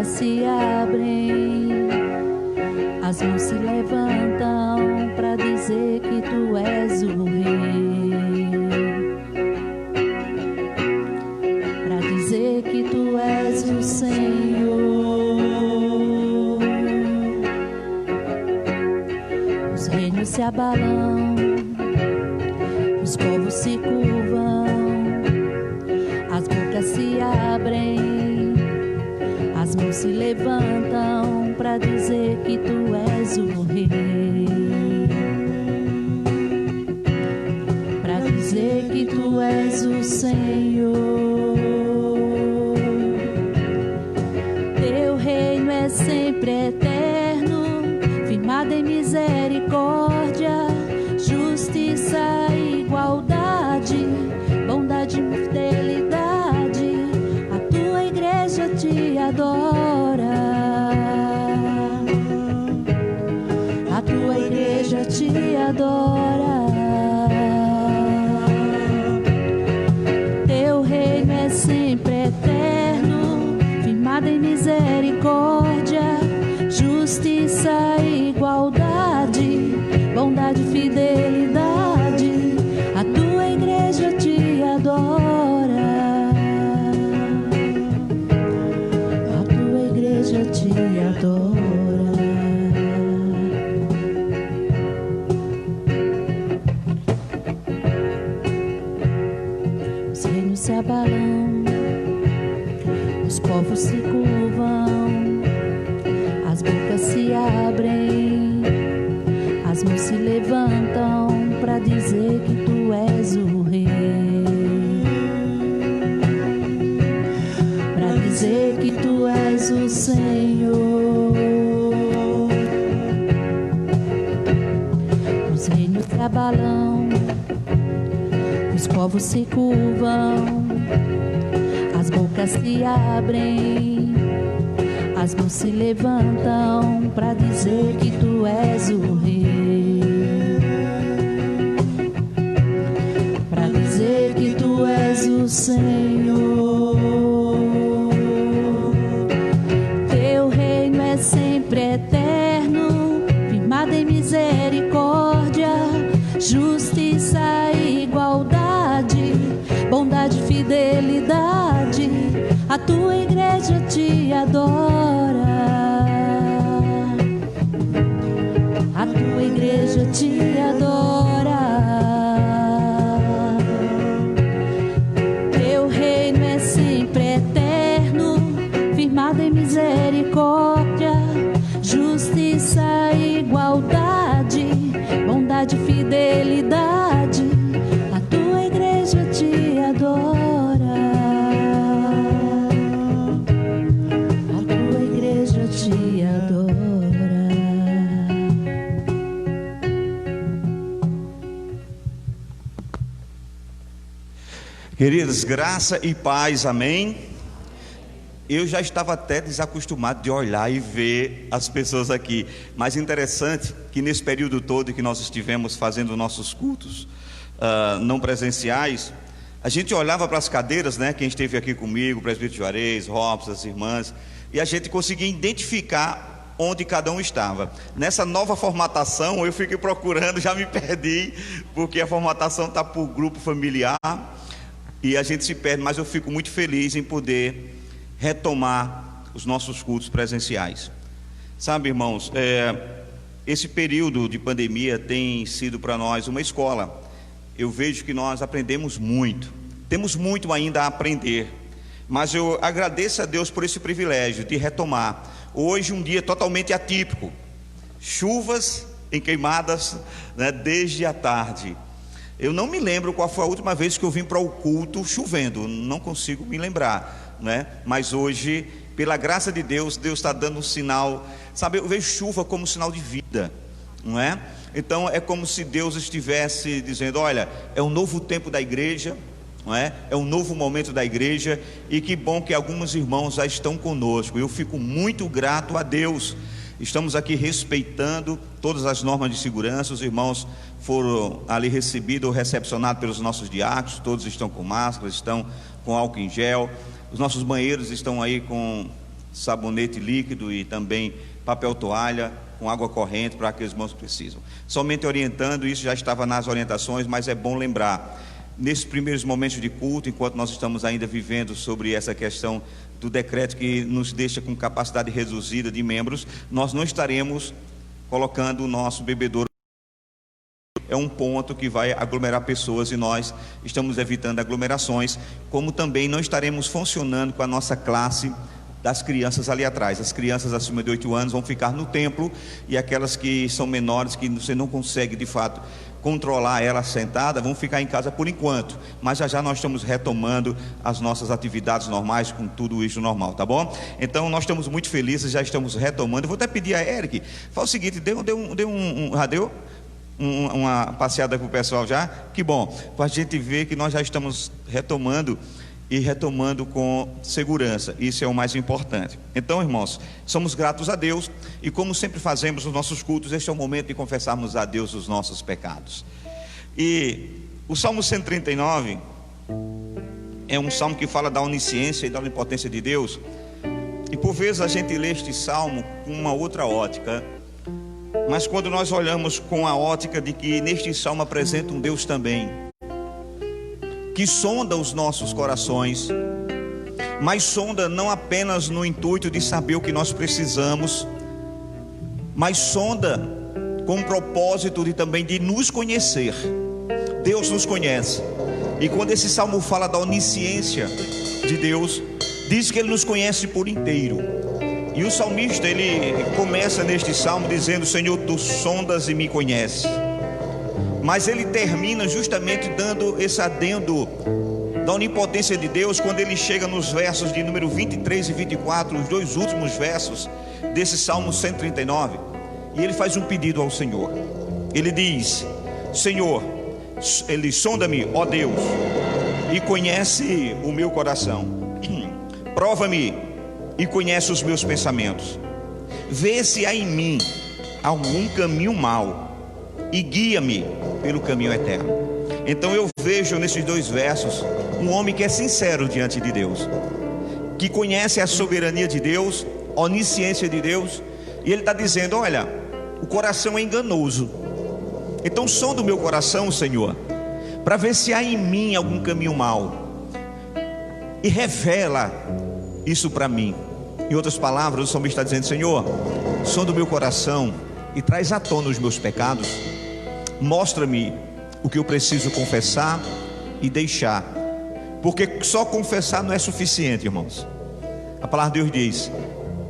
Se abrem, as mãos se levantam para dizer que tu és o rei, para dizer que tu és o Senhor. Os reinos se abalam, os povos se curvam, as bocas se abrem, as mãos se levantam para dizer que tu és o rei, para dizer que tu és o Senhor. Teu reino é sempre eterno, firmado em misericórdia, justiça e igualdade, bondade e fidelidade. A tua igreja te adora, a tua igreja te adora. Teu reino é sempre eterno, firmado em misericórdia, justiça e igualdade, bondade e fidelidade. A tua igreja te adora, te adora. Os reinos se abalam, os povos se curvam, as bocas se abrem, as mãos se levantam para dizer que tu és o rei, para dizer que tu és o Senhor. Os reinos se abalam, os povos se curvam, as bocas se abrem, as mãos se levantam para dizer que tu és o rei, para dizer que tu és o Senhor. Sempre eterno, firmado em misericórdia, justiça e igualdade, bondade e fidelidade. A tua igreja te adora, a tua igreja te adora. Teu reino é sempre eterno, firmado em misericórdia, justiça e igualdade, bondade e fidelidade. A tua igreja te adora, a tua igreja te adora. Queridos, graça e paz, amém. Eu já estava até desacostumado de olhar e ver as pessoas aqui, mas interessante que nesse período todo que nós estivemos fazendo nossos cultos não presenciais, a gente olhava para as cadeiras, né? Quem esteve aqui comigo, o presbítero Juarez, Robson, as irmãs, e a gente conseguia identificar onde cada um estava. Nessa nova formatação eu fiquei procurando, já me perdi, porque a formatação está por grupo familiar e a gente se perde, mas eu fico muito feliz em poder retomar os nossos cultos presenciais. Sabe, irmãos, esse período de pandemia tem sido para nós uma escola. Eu vejo que nós aprendemos muito, temos muito ainda a aprender, mas eu agradeço a Deus por esse privilégio de retomar. Hoje um dia totalmente atípico, chuvas em Queimadas, né, desde a tarde. Eu não me lembro qual foi a última vez que eu vim para o culto chovendo, não consigo me lembrar, né? Mas hoje, pela graça de Deus, Deus está dando um sinal, sabe, eu vejo chuva como um sinal de vida, não é? Então é como se Deus estivesse dizendo: olha, é um novo tempo da igreja, não é? É um novo momento da igreja, e que bom que alguns irmãos já estão conosco. Eu fico muito grato a Deus. Estamos aqui respeitando todas as normas de segurança. Os irmãos foram ali recebidos ou recepcionados pelos nossos diáconos, todos estão com máscara, estão com álcool em gel. Os nossos banheiros estão aí com sabonete líquido e também papel toalha, com água corrente para aqueles irmãos que precisam. Somente orientando, isso já estava nas orientações, mas é bom lembrar, nesses primeiros momentos de culto, enquanto nós estamos ainda vivendo sobre essa questão do decreto que nos deixa com capacidade reduzida de membros, nós não estaremos colocando o nosso bebedouro. É um ponto que vai aglomerar pessoas e nós estamos evitando aglomerações, como também não estaremos funcionando com a nossa classe das crianças ali atrás. As crianças acima de 8 anos vão ficar no templo, e aquelas que são menores, que você não consegue de fato controlar ela sentada, vão ficar em casa por enquanto, mas já nós estamos retomando as nossas atividades normais, com tudo isso normal, tá bom? Então nós estamos muito felizes, já estamos retomando. Eu vou até pedir a Eric, fala o seguinte, deu uma passeada para o pessoal já, que bom, para a gente ver que nós já estamos retomando, e retomando com segurança. Isso é o mais importante. Então, irmãos, somos gratos a Deus, e como sempre fazemos nos nossos cultos, este é o momento de confessarmos a Deus os nossos pecados. E o Salmo 139 é um salmo que fala da onisciência e da onipotência de Deus, e por vezes a gente lê este salmo com uma outra ótica, mas quando nós olhamos com a ótica de que neste salmo apresenta um Deus também que sonda os nossos corações, mas sonda não apenas no intuito de saber o que nós precisamos, mas sonda com o propósito de também de nos conhecer. Deus nos conhece, e quando esse salmo fala da onisciência de Deus, diz que Ele nos conhece por inteiro. E o salmista, ele começa neste salmo dizendo: Senhor, Tu sondas e me conheces. Mas ele termina justamente dando esse adendo da onipotência de Deus, quando ele chega nos versos de número 23 e 24, os dois últimos versos desse Salmo 139, e ele faz um pedido ao Senhor. Ele diz: Senhor, ele sonda-me, ó Deus, e conhece o meu coração, prova-me e conhece os meus pensamentos, vê se há em mim algum caminho mau e guia-me pelo caminho eterno. Então eu vejo nesses dois versos um homem que é sincero diante de Deus, que conhece a soberania de Deus, a onisciência de Deus, e ele está dizendo: olha, o coração é enganoso, então sonda o meu coração, Senhor, para ver se há em mim algum caminho mau, e revela isso para mim. Em outras palavras, o salmista está dizendo: Senhor, sonda o meu coração e traz à tona os meus pecados, mostra-me o que eu preciso confessar e deixar, porque só confessar não é suficiente, irmãos. A palavra de Deus diz: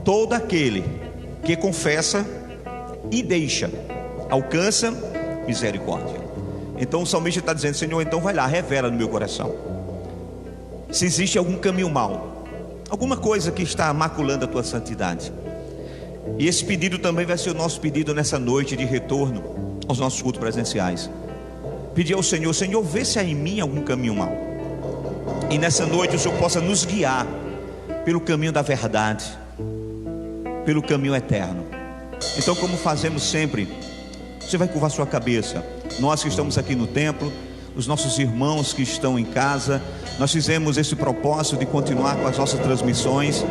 todo aquele que confessa e deixa alcança misericórdia. Então o salmista está dizendo: Senhor, então vai lá, revela no meu coração se existe algum caminho mau, alguma coisa que está maculando a tua santidade. E esse pedido também vai ser o nosso pedido nessa noite de retorno aos nossos cultos presenciais. Pedir ao Senhor: Senhor, vê se há em mim algum caminho mau, e nessa noite o Senhor possa nos guiar pelo caminho da verdade, pelo caminho eterno. Então, como fazemos sempre, você vai curvar sua cabeça. Nós que estamos aqui no templo, os nossos irmãos que estão em casa, nós fizemos esse propósito de continuar com as nossas transmissões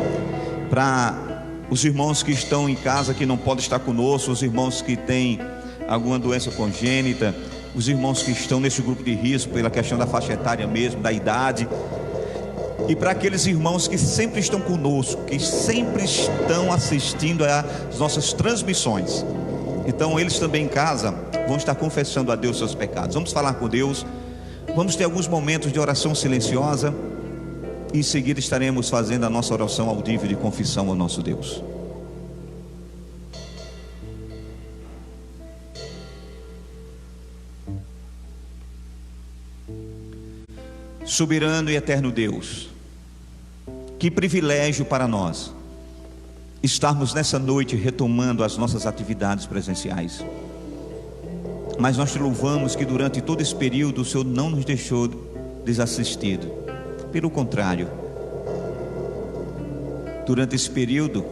para os irmãos que estão em casa, que não podem estar conosco, os irmãos que têm alguma doença congênita, os irmãos que estão nesse grupo de risco pela questão da faixa etária mesmo, da idade, e para aqueles irmãos que sempre estão conosco, que sempre estão assistindo às nossas transmissões. Então eles também em casa vão estar confessando a Deus seus pecados. Vamos falar com Deus, vamos ter alguns momentos de oração silenciosa, e em seguida estaremos fazendo a nossa oração audível de confissão ao nosso Deus. Soberano e eterno Deus, que privilégio para nós estarmos nessa noite retomando as nossas atividades presenciais. Mas nós te louvamos que durante todo esse período o Senhor não nos deixou desassistido. Pelo contrário, durante esse período,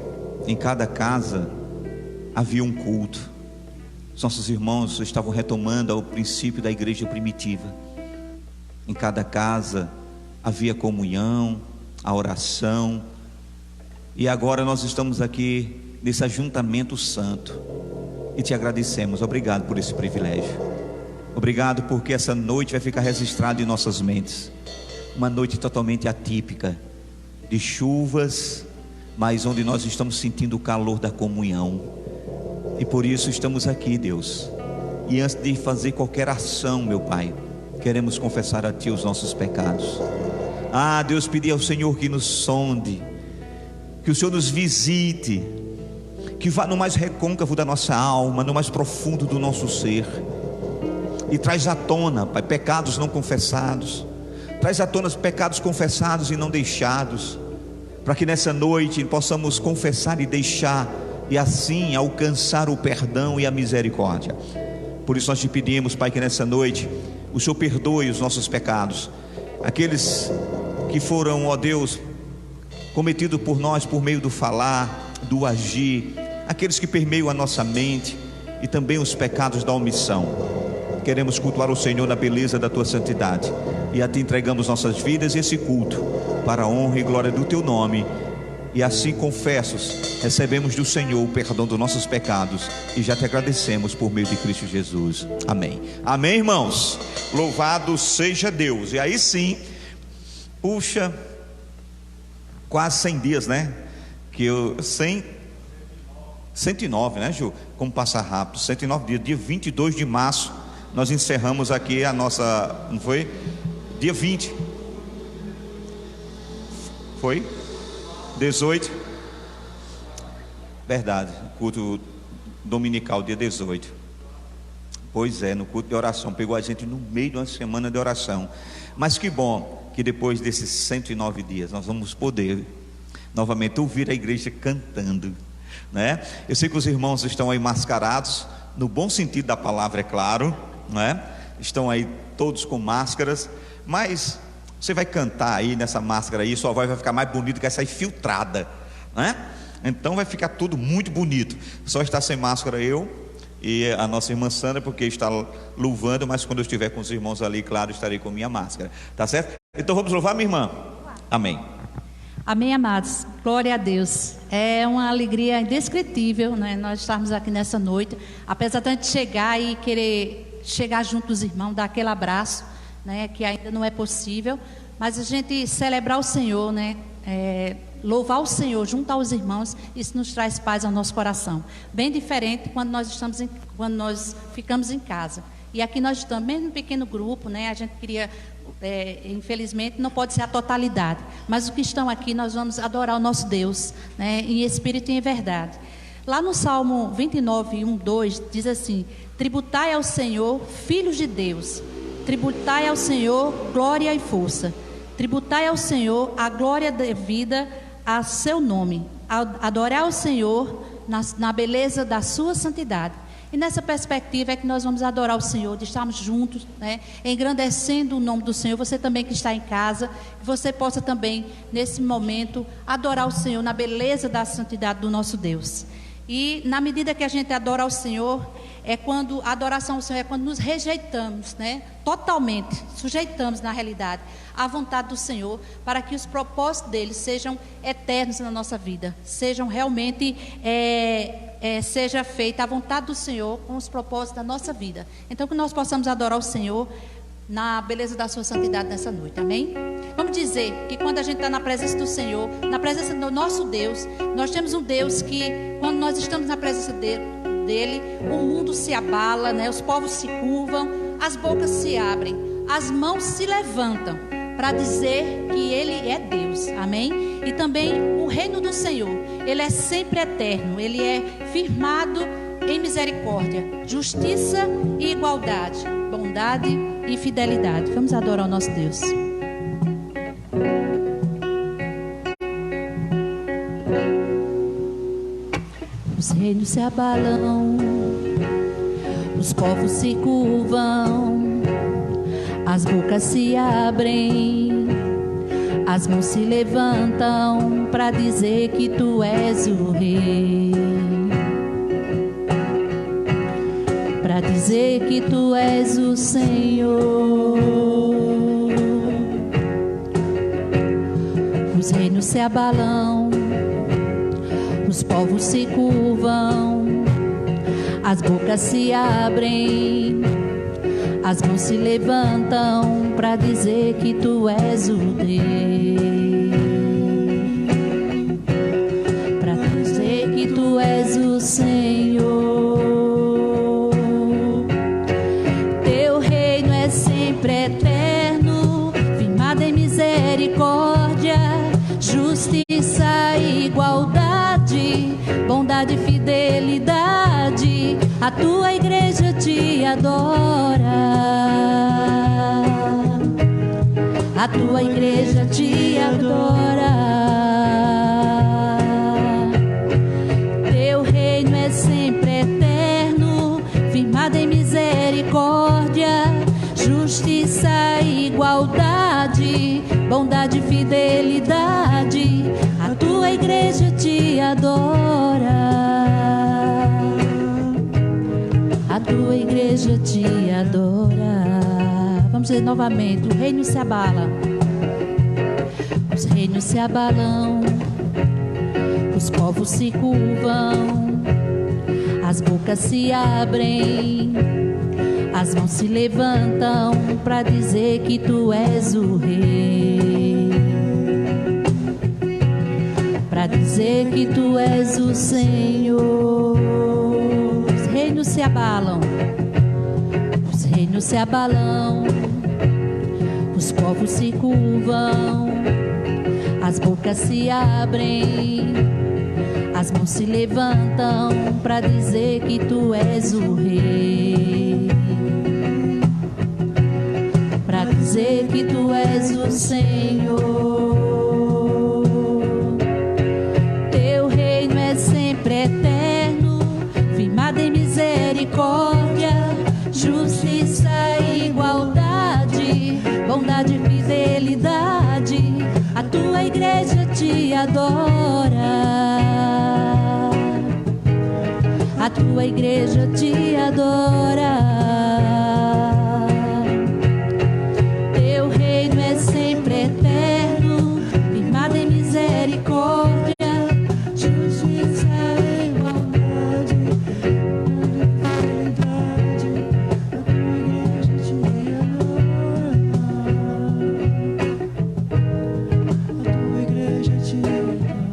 em cada casa havia um culto. Os nossos irmãos estavam retomando o princípio da igreja primitiva. Em cada casa havia comunhão, a oração. E agora nós estamos aqui nesse ajuntamento santo e te agradecemos. Obrigado por esse privilégio. Obrigado porque essa noite vai ficar registrada em nossas mentes. Uma noite totalmente atípica, de chuvas, mas onde nós estamos sentindo o calor da comunhão. E por isso estamos aqui, Deus. E antes de fazer qualquer ação, meu Pai, queremos confessar a Ti os nossos pecados. Deus, pedir ao Senhor que nos sonde, que o Senhor nos visite, que vá no mais recôncavo da nossa alma, no mais profundo do nosso ser, e traz à tona, Pai, pecados não confessados, traz à tona os pecados confessados e não deixados, para que nessa noite possamos confessar e deixar, e assim alcançar o perdão e a misericórdia. Por isso nós te pedimos, Pai, que nessa noite o Senhor perdoe os nossos pecados, aqueles que foram, ó Deus, cometidos por nós por meio do falar, do agir, aqueles que permeiam a nossa mente, e também os pecados da omissão. Queremos cultuar o Senhor na beleza da Tua santidade, e a Ti entregamos nossas vidas e esse culto, para a honra e glória do Teu nome. E assim, confessos, recebemos do Senhor o perdão dos nossos pecados, e já te agradecemos por meio de Cristo Jesus. Amém. Amém, irmãos. Louvado seja Deus. E aí sim, puxa, quase 100 dias, né? 109, né, Ju? Como passa rápido, 109 dias. Dia 22 de março nós encerramos aqui a nossa, não foi? Dia 20 foi? 18, verdade, culto dominical, dia 18. Pois é, no culto de oração, pegou a gente no meio de uma semana de oração. Mas que bom que depois desses 109 dias nós vamos poder novamente ouvir a igreja cantando, né? Eu sei que os irmãos estão aí mascarados, no bom sentido da palavra, é claro, né? Estão aí todos com máscaras, mas você vai cantar aí nessa máscara aí, sua voz vai ficar mais bonita, que vai sair filtrada, né? Então vai ficar tudo muito bonito. Só está sem máscara eu e a nossa irmã Sandra, porque está louvando, mas quando eu estiver com os irmãos ali, claro, estarei com minha máscara, tá certo? Então vamos louvar, minha irmã? Amém. Amém, amados, glória a Deus. É uma alegria indescritível, né? Nós estarmos aqui nessa noite, apesar de a gente chegar e querer chegar junto dos irmãos, dar aquele abraço, né, que ainda não é possível, mas a gente celebrar o Senhor, né, louvar o Senhor junto aos irmãos, isso nos traz paz ao nosso coração, bem diferente quando nós ficamos em casa. E aqui nós estamos, mesmo um pequeno grupo, né, a gente queria, infelizmente não pode ser a totalidade, mas os que estão aqui nós vamos adorar o nosso Deus, né, em espírito e em verdade. Lá no Salmo 29, 1, 2, diz assim: tributai ao Senhor, filhos de Deus, tributai ao Senhor glória e força, tributai ao Senhor a glória devida a seu nome, adorar ao Senhor na beleza da sua santidade. E nessa perspectiva é que nós vamos adorar o Senhor, de estarmos juntos, né, engrandecendo o nome do Senhor. Você também que está em casa, que você possa também nesse momento adorar o Senhor na beleza da santidade do nosso Deus. E na medida que a gente adora ao Senhor, a adoração ao Senhor é quando nos rejeitamos, né? Totalmente, sujeitamos na realidade à vontade do Senhor, para que os propósitos dele sejam eternos na nossa vida, sejam realmente, seja feita a vontade do Senhor com os propósitos da nossa vida. Então que nós possamos adorar o Senhor na beleza da sua santidade nessa noite, amém? Vamos dizer que quando a gente está na presença do Senhor, na presença do nosso Deus, nós temos um Deus que, quando nós estamos na presença dele, o mundo se abala, né? Os povos se curvam, as bocas se abrem, as mãos se levantam para dizer que Ele é Deus, amém? E também o reino do Senhor, Ele é sempre eterno, Ele é firmado em misericórdia, justiça e igualdade, bondade e fidelidade. Vamos adorar o nosso Deus. Os reinos se abalam, os povos se curvam, as bocas se abrem, as mãos se levantam para dizer que tu és o rei, para dizer que tu és o Senhor. Os reinos se abalam, os povos se curvam, as bocas se abrem, as mãos se levantam para dizer que tu és o rei, para dizer que tu és o Senhor. Teu reino é sempre eterno, firmado em misericórdia, justiça e igualdade, bondade e fidelidade. A tua igreja te adora, a tua igreja te adora. Teu reino é sempre eterno, firmado em misericórdia, justiça e igualdade, bondade e fidelidade. A tua igreja te adora, a tua igreja te adora. Vamos dizer novamente: o reino se abala, os reinos se abalam, os povos se curvam, as bocas se abrem, as mãos se levantam para dizer que tu és o rei, para dizer que tu és o Senhor. Os reinos se abalam, os reinos se abalam, os povos se curvam, as bocas se abrem, as mãos se levantam para dizer que tu és o rei, para dizer que tu és o Senhor. Teu reino é sempre eterno, firmado em misericórdia, justiça e igualdade, bondade e fidelidade. A tua igreja te adora, a tua igreja te adora. Teu reino é sempre eterno, firmado em misericórdia, justiça e igualdade, fidelidade. A tua igreja te adora,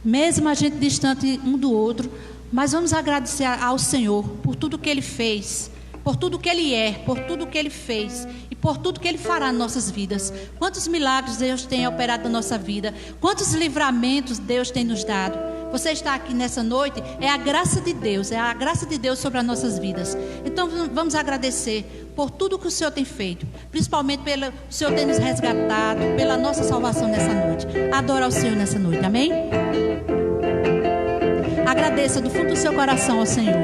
mesmo a gente distante um do outro, mas vamos agradecer ao Senhor por tudo que Ele fez, por tudo que Ele é, por tudo que Ele fez e por tudo que Ele fará em nossas vidas. Quantos milagres Deus tem operado na nossa vida, quantos livramentos Deus tem nos dado. Você está aqui nessa noite, é a graça de Deus, é a graça de Deus sobre as nossas vidas. Então vamos agradecer por tudo que o Senhor tem feito, principalmente pelo Senhor ter nos resgatado, pela nossa salvação nessa noite. Adora ao Senhor nessa noite, amém? Agradeça do fundo do seu coração ao Senhor.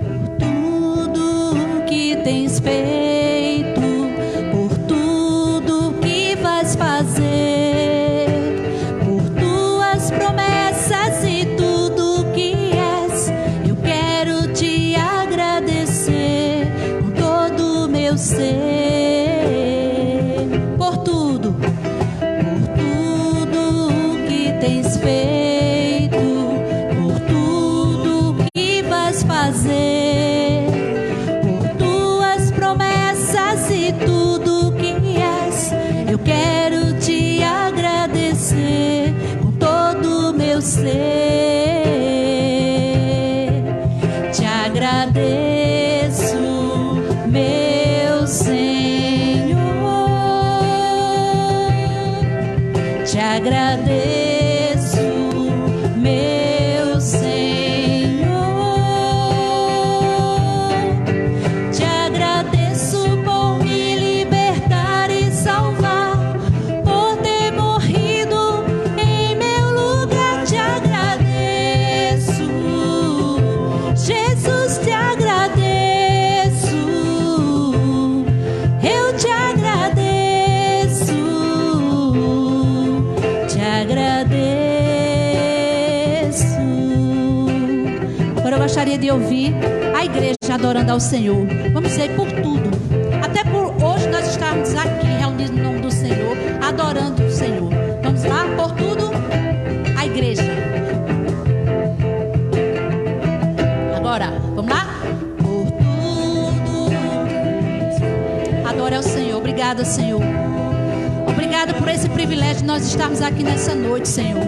Por tudo que tens feito, por tudo que vais fazer, por tuas promessas e tudo que és, eu quero te agradecer com todo o meu ser. Por tudo agradeço, meu Senhor. Te agradeço por me libertar e salvar, por ter morrido em meu lugar. Te agradeço, Jesus, te agradeço. Eu te agradeço, te agradeço. Agora eu gostaria de ouvir a igreja adorando ao Senhor. Vamos dizer por tudo, até por hoje nós estarmos aqui reunidos no nome do Senhor, adorando o Senhor. Vamos lá, por tudo, a igreja. Agora, vamos lá? Por tudo, adore ao Senhor. Obrigada, Senhor. Obrigada por esse privilégio de nós estarmos aqui nessa noite, Senhor.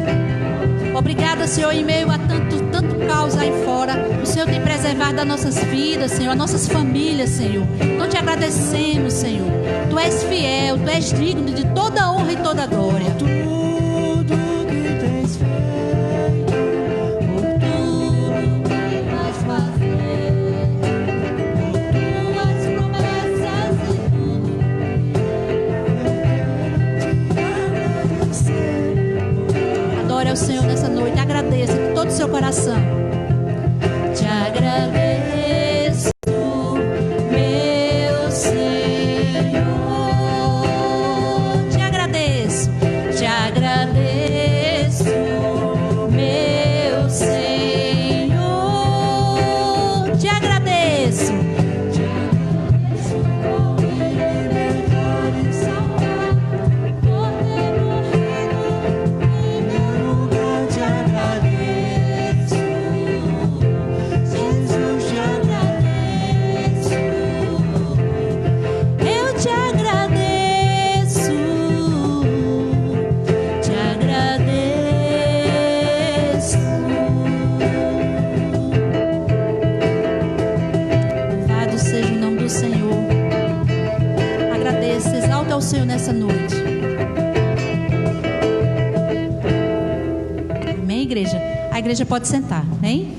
Obrigada, Senhor, em meio a tanto caos aí fora, o Senhor tem preservado das nossas vidas, Senhor, as nossas famílias, Senhor. Nós te agradecemos, Senhor. Tu és fiel, Tu és digno de toda honra e toda glória. Tudo que tens feito, Por tudo que vais fazer, por tuas promessas e tudo. Adore ao Senhor nessa noite, agradeça de todo o seu coração. Te agradeço, meu Senhor. Te agradeço, meu Senhor. Te agradeço, por me libertar e salvar, por ter morrido em meu lugar. Te agradeço, Jesus, te agradeço. Eu te agradeço, te agradeço. Louvado seja o nome do Senhor. Agradeça, exalta ao Senhor nessa noite. Amém, igreja? A igreja pode sentar, amém?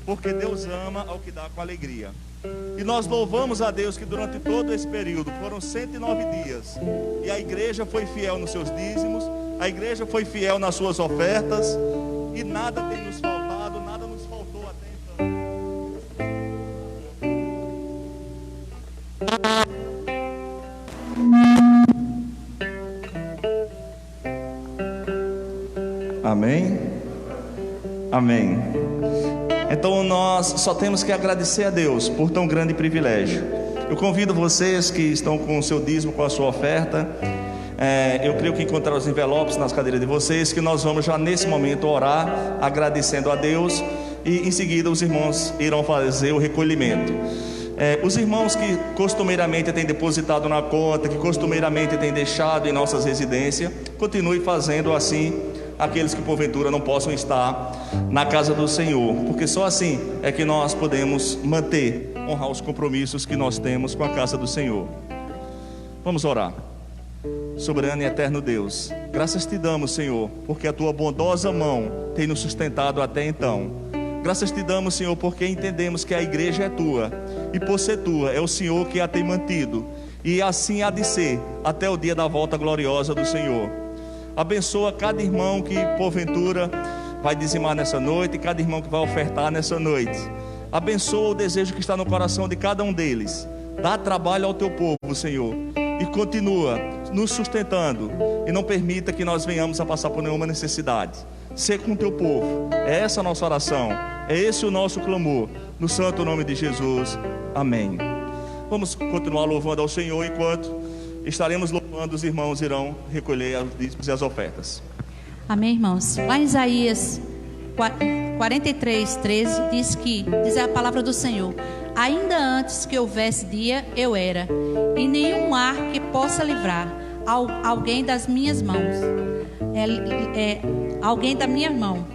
Porque Deus ama ao que dá com alegria. E nós louvamos a Deus que durante todo esse período, foram 109 dias, e a igreja foi fiel nos seus dízimos, a igreja foi fiel nas suas ofertas, e nada tem nos faltado, nada nos faltou até então. Amém? Amém. Então nós só temos que agradecer a Deus por tão grande privilégio. Eu convido vocês que estão com o seu dízimo, com a sua oferta, eu creio que encontrar os envelopes nas cadeiras de vocês, que nós vamos já nesse momento orar, agradecendo a Deus, e em seguida os irmãos irão fazer o recolhimento. Os irmãos que costumeiramente têm depositado na conta, que costumeiramente têm deixado em nossas residências, continue fazendo assim aqueles que porventura não possam estar na casa do Senhor, porque só assim é que nós podemos manter, honrar os compromissos que nós temos com a casa do Senhor. Vamos orar. Soberano e eterno Deus, graças te damos, Senhor, porque a tua bondosa mão tem nos sustentado até então. Graças te damos, Senhor, porque entendemos que a igreja é tua, e por ser tua, é o Senhor que a tem mantido, e assim há de ser até o dia da volta gloriosa do Senhor. Abençoa cada irmão que porventura vai dizimar nessa noite, e cada irmão que vai ofertar nessa noite. Abençoa o desejo que está no coração de cada um deles. Dá trabalho ao teu povo, Senhor, e continua nos sustentando, e não permita que nós venhamos a passar por nenhuma necessidade. Ser com o teu povo, é essa a nossa oração, é esse o nosso clamor, no santo nome de Jesus, amém. Vamos continuar louvando ao Senhor, enquanto estaremos louvando, os irmãos irão recolher os dízimos e as ofertas. Amém, irmãos. Lá em Isaías 43:13 diz a palavra do Senhor: ainda antes que houvesse dia, eu era, e nenhum ar que possa livrar alguém das minhas mãos, alguém da minha mão.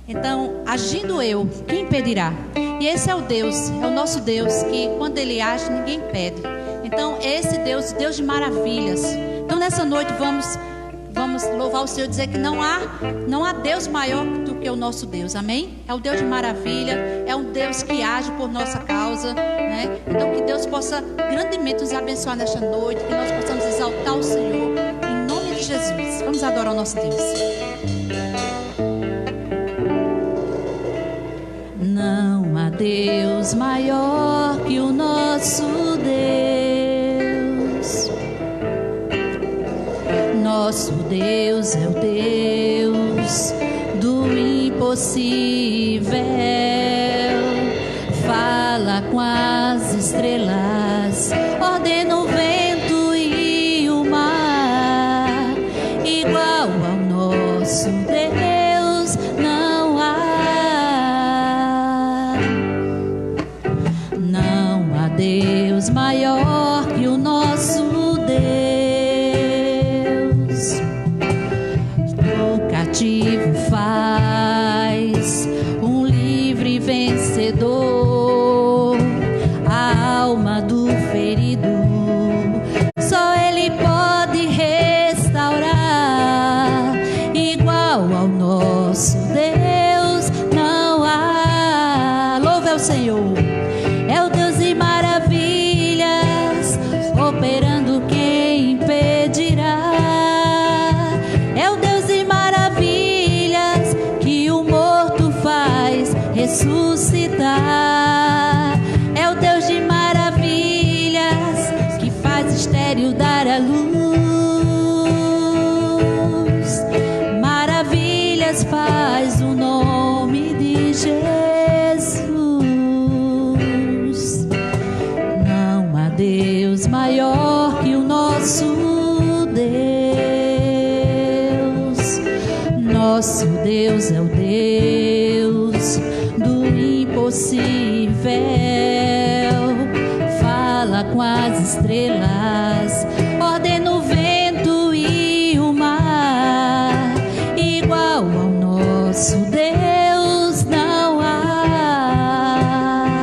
Então, agindo eu, quem impedirá? E esse é o Deus, é o nosso Deus, que quando Ele age, ninguém impede. Então, esse Deus, Deus de maravilhas. Então, nessa noite, vamos louvar o Senhor, dizer que não há Deus maior do que o nosso Deus, amém? É o Deus de maravilha, é um Deus que age por nossa causa, né? Então, que Deus possa grandemente nos abençoar nesta noite, que nós possamos exaltar o Senhor, em nome de Jesus. Vamos adorar o nosso Deus. Não há Deus maior que o nosso Deus. Nosso Deus é o Deus do impossível. Fala com as estrelas, ordena o vento e o mar. Igual ao nosso Deus não há. Não há Deus maior que o nosso Deus. O cativo faz um livre vencedor. A alma do ferido, só Ele pode restaurar. Igual ao nosso Deus não há. Louve ao Senhor. É o Deus de maravilhas, operando quem impedirá. É o Deus de maravilhas, que o morto faz ressuscitar. É o Deus de maravilhas, que faz estéril dar a luz. Maravilhas faz o nome de Jesus. Não há Deus maior que o nosso Deus. Nosso Deus é o Deus do impossível. Fala com as estrelas, ordena o vento e o mar. Igual ao nosso Deus não há.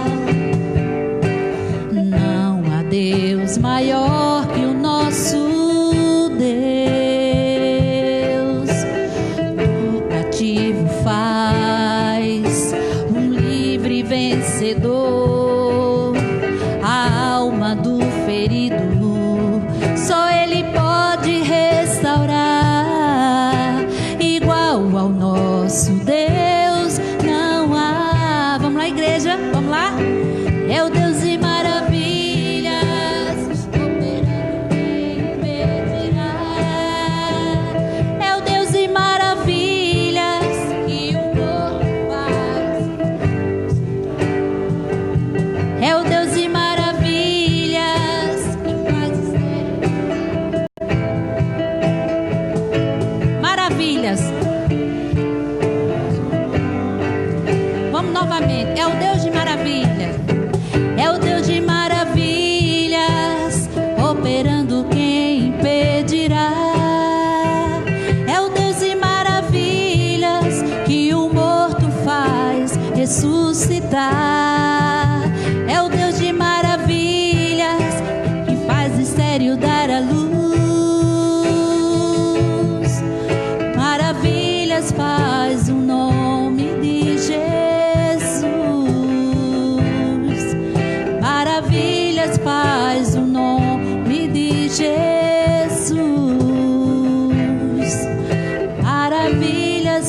Não há Deus maior que o nosso Deus. O cativo faz um livre vencedor. A alma do ferido,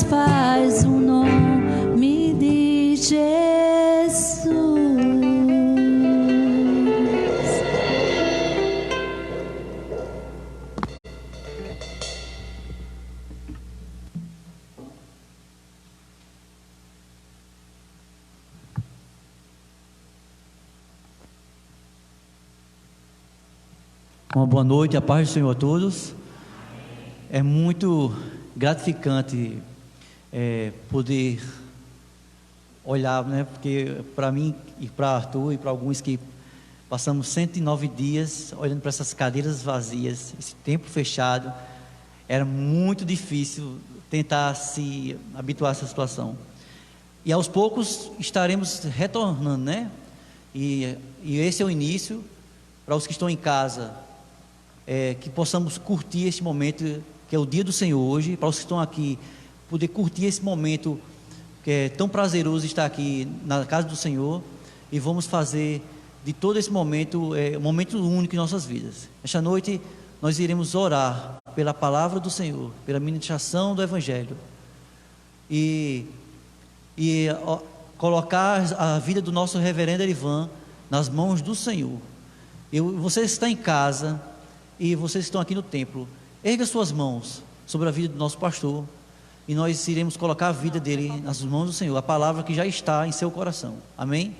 faz o nome de Jesus. Uma boa noite, a paz do Senhor a todos. É muito gratificante poder olhar, né? Porque para mim e para Arthur e para alguns que passamos 109 dias olhando para essas cadeiras vazias, esse tempo fechado, era muito difícil tentar se habituar a essa situação. E aos poucos estaremos retornando, né? E esse é o início. Para os que estão em casa, que possamos curtir esse momento, que é o dia do Senhor hoje. Para os que estão aqui, poder curtir esse momento, que é tão prazeroso estar aqui na casa do Senhor. E vamos fazer de todo esse momento, um momento único em nossas vidas. Esta noite, nós iremos orar pela palavra do Senhor, pela ministração do Evangelho. E colocar a vida do nosso reverendo Erivan nas mãos do Senhor. Você está em casa e vocês estão aqui no templo, erga suas mãos sobre a vida do nosso pastor e nós iremos colocar a vida dele nas mãos do Senhor, a palavra que já está em seu coração. Amém?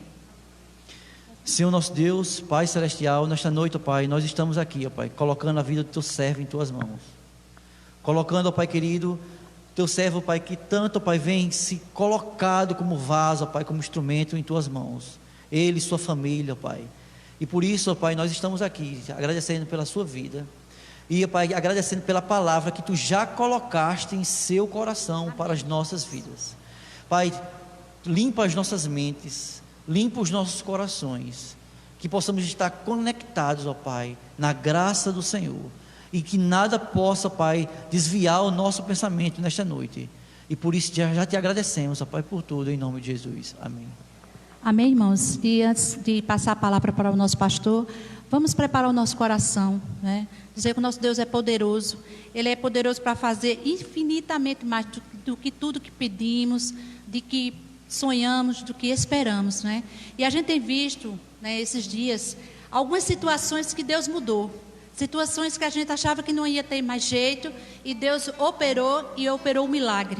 Senhor nosso Deus, Pai Celestial, nesta noite, ó Pai, nós estamos aqui, ó Pai, colocando a vida do teu servo em tuas mãos, colocando, ó Pai querido, teu servo, ó Pai, que tanto, ó Pai, vem se colocado como vaso, ó Pai, como instrumento em tuas mãos, ele e sua família, ó Pai. E por isso, ó Pai, nós estamos aqui agradecendo pela sua vida e, ó Pai, agradecendo pela palavra que tu já colocaste em seu coração para as nossas vidas. Pai, limpa as nossas mentes, limpa os nossos corações, que possamos estar conectados, ó Pai, na graça do Senhor, e que nada possa, Pai, desviar o nosso pensamento nesta noite. E por isso já te agradecemos, ó Pai, por tudo, em nome de Jesus. Amém. Amém, irmãos? E antes de passar a palavra para o nosso pastor, vamos preparar o nosso coração, né? Dizer que o nosso Deus é poderoso. Ele é poderoso para fazer infinitamente mais do que tudo que pedimos, de que sonhamos, do que esperamos, né? E a gente tem visto, né, esses dias, algumas situações que Deus mudou. Situações que a gente achava que não ia ter mais jeito, e Deus operou o milagre.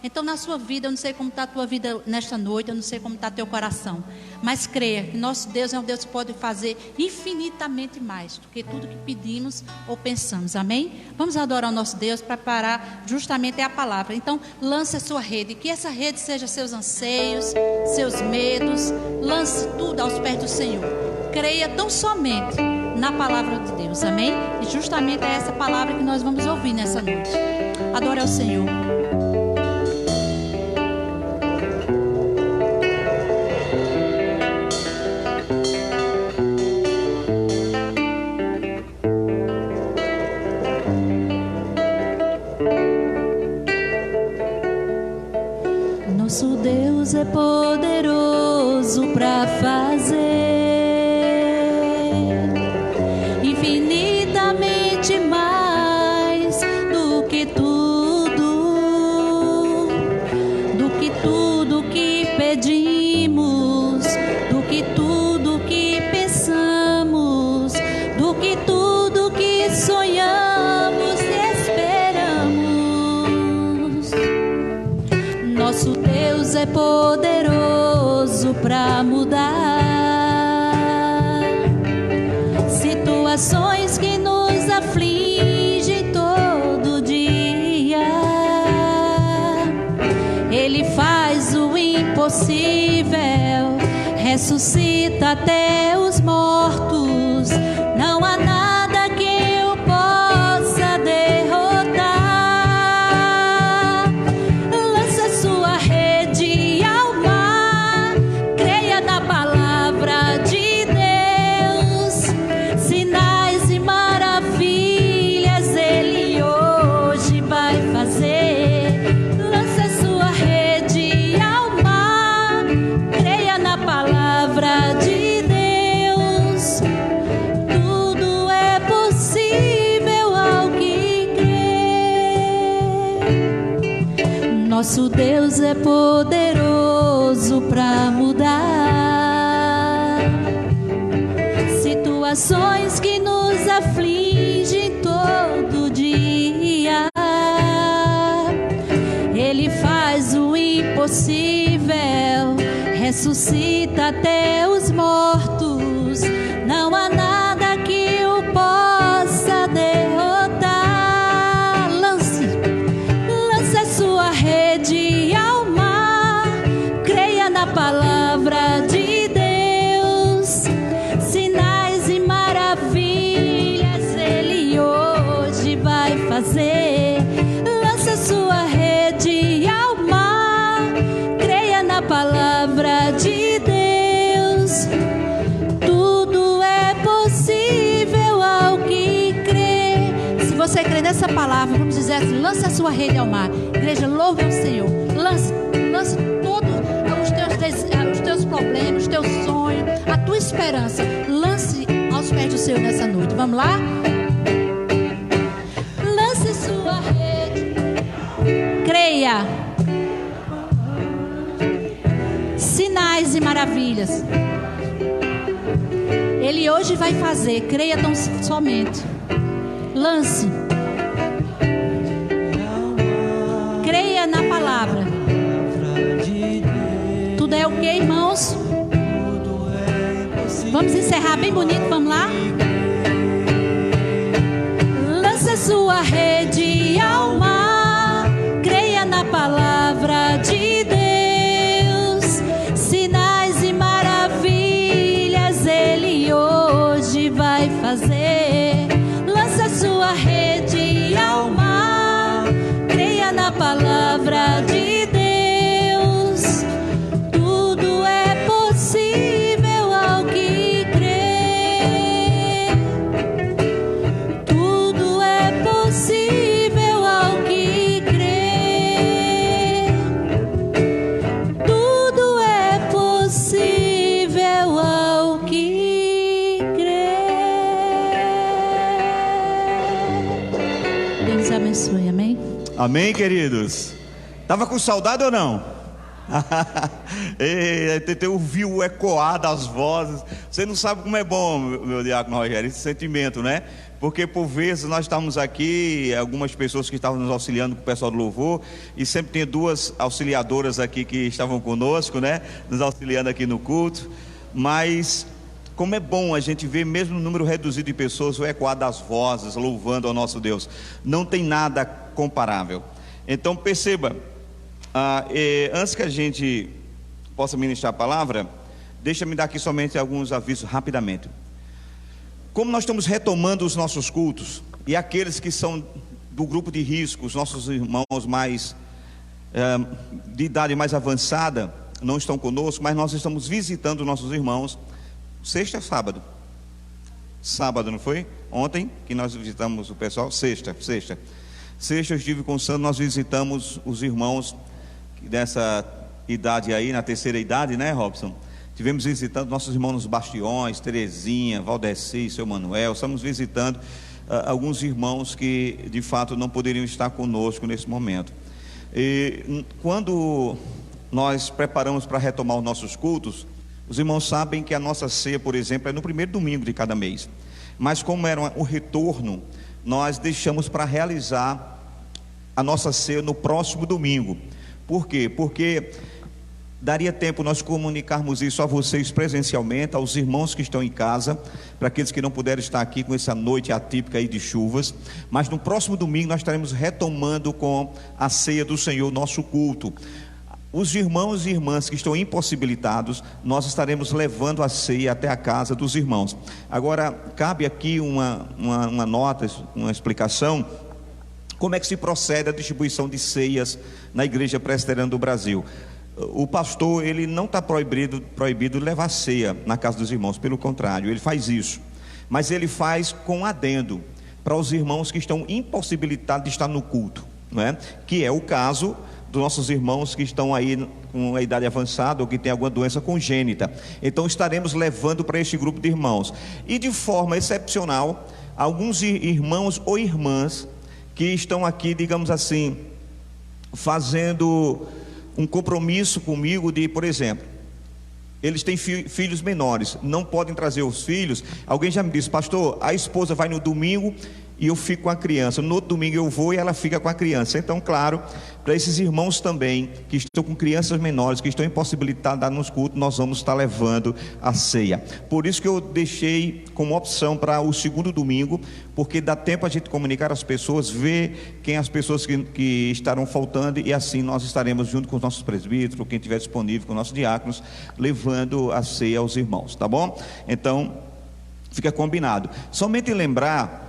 Então, na sua vida, eu não sei como está a tua vida nesta noite, eu não sei como está teu coração, mas creia que nosso Deus é um Deus que pode fazer infinitamente mais do que tudo que pedimos ou pensamos. Amém? Vamos adorar o nosso Deus para parar justamente a palavra. Então, lance a sua rede, que essa rede seja seus anseios, seus medos, lance tudo aos pés do Senhor. Creia tão somente na palavra de Deus. Amém? E justamente é essa palavra que nós vamos ouvir nessa noite. Adore ao Senhor. Nosso Deus é poderoso para fazer infinitamente mais do que tudo que pedimos, do que tudo que pensamos, do que tudo que sonhamos e esperamos. Nosso Deus é poderoso para mudar situações que nos afligem todo dia. Ele faz o impossível, ressuscita até os mortos. Não há nada que eu possa derrotar. Lança sua rede ao mar, creia na palavra de Deus. Sinais e maravilhas Ele hoje vai fazer. Lança sua rede ao mar, creia na palavra de Deus. Nosso Deus é poderoso para mudar situações que nos afligem todo dia. Ele faz o impossível, ressuscita até os mortos. Não há nada que o possa derrotar. Lance a sua rede ao mar. Creia na palavra de Deus. Sinais e maravilhas Ele hoje vai fazer. Lance a sua rede ao mar. Creia na palavra de Deus. Tudo é possível ao que crê. Se você crê nessa palavra, vamos dizer assim: lance a sua rede ao mar. Igreja, louve ao Senhor. Lance todos os teus problemas, os teus sonhos, a tua esperança. Lance aos pés do Senhor nessa noite. Vamos lá? Lance sua rede. Creia. Sinais e maravilhas Ele hoje vai fazer. Creia tão somente. Lance. Creia na palavra. Tudo é o que, irmãos? Vamos encerrar bem bonito, vamos lá? Lança sua rede ao mar. Creia na palavra de Deus. Sinais e maravilhas Ele hoje vai fazer. Lança sua rede ao mar. Creia na palavra de Deus. Tudo é possível ao que crê. Tudo é possível ao que crê. Tudo é possível ao que crê. Deus abençoe, amém? Amém, queridos? Tava com saudade ou não? Tentei ouvir o ecoar das vozes. Você não sabe como é bom, meu diácono Rogério, esse sentimento, né? Porque por vezes nós estamos aqui, algumas pessoas que estavam nos auxiliando com o pessoal do louvor, e sempre tem duas auxiliadoras aqui que estavam conosco, né? Nos auxiliando aqui no culto. Mas como é bom a gente ver, mesmo no número reduzido de pessoas, o ecoar das vozes, louvando ao nosso Deus. Não tem nada comparável. Então perceba, antes que a gente possa ministrar a palavra, deixa-me dar aqui somente alguns avisos rapidamente. Como nós estamos retomando os nossos cultos, e aqueles que são do grupo de risco, os nossos irmãos mais de idade mais avançada, não estão conosco, mas nós estamos visitando nossos irmãos. Sexta é sábado? Sábado, não foi? Ontem que nós visitamos o pessoal. Sexta eu estive com o Sandro, nós visitamos os irmãos dessa idade aí, na terceira idade, né, Robson? Tivemos visitando nossos irmãos nos Bastiões, Terezinha, Valdeci, seu Manuel. Estamos visitando alguns irmãos que de fato não poderiam estar conosco nesse momento. E quando nós preparamos para retomar os nossos cultos, os irmãos sabem que a nossa ceia, por exemplo, é no primeiro domingo de cada mês. Mas como era o retorno, nós deixamos para realizar a nossa ceia no próximo domingo. Por quê? Porque daria tempo nós comunicarmos isso a vocês presencialmente, aos irmãos que estão em casa, para aqueles que não puderam estar aqui com essa noite atípica aí de chuvas. Mas no próximo domingo nós estaremos retomando com a ceia do Senhor, nosso culto. Os irmãos e irmãs que estão impossibilitados, nós estaremos levando a ceia até a casa dos irmãos. Agora, cabe aqui uma nota, uma explicação. Como é que se procede a distribuição de ceias na Igreja Presbiteriana do Brasil? O pastor, ele não está proibido levar ceia na casa dos irmãos, pelo contrário, ele faz isso. Mas ele faz com adendo para os irmãos que estão impossibilitados de estar no culto, não é? Que é o caso dos nossos irmãos que estão aí com a idade avançada ou que tem alguma doença congênita. Então estaremos levando para este grupo de irmãos. E de forma excepcional, alguns irmãos ou irmãs que estão aqui, digamos assim, fazendo um compromisso comigo de, por exemplo, eles têm filhos menores, não podem trazer os filhos. Alguém já me disse: pastor, a esposa vai no domingo e eu fico com a criança, no outro domingo eu vou e ela fica com a criança. Então, claro, para esses irmãos também que estão com crianças menores, que estão impossibilitados de dar nos cultos, nós vamos estar levando a ceia. Por isso que eu deixei como opção para o segundo domingo, porque dá tempo a gente comunicar às pessoas, ver quem as pessoas que estarão faltando, e assim nós estaremos junto com os nossos presbíteros, quem estiver disponível, com os nossos diáconos, levando a ceia aos irmãos, tá bom? Então, fica combinado. Somente lembrar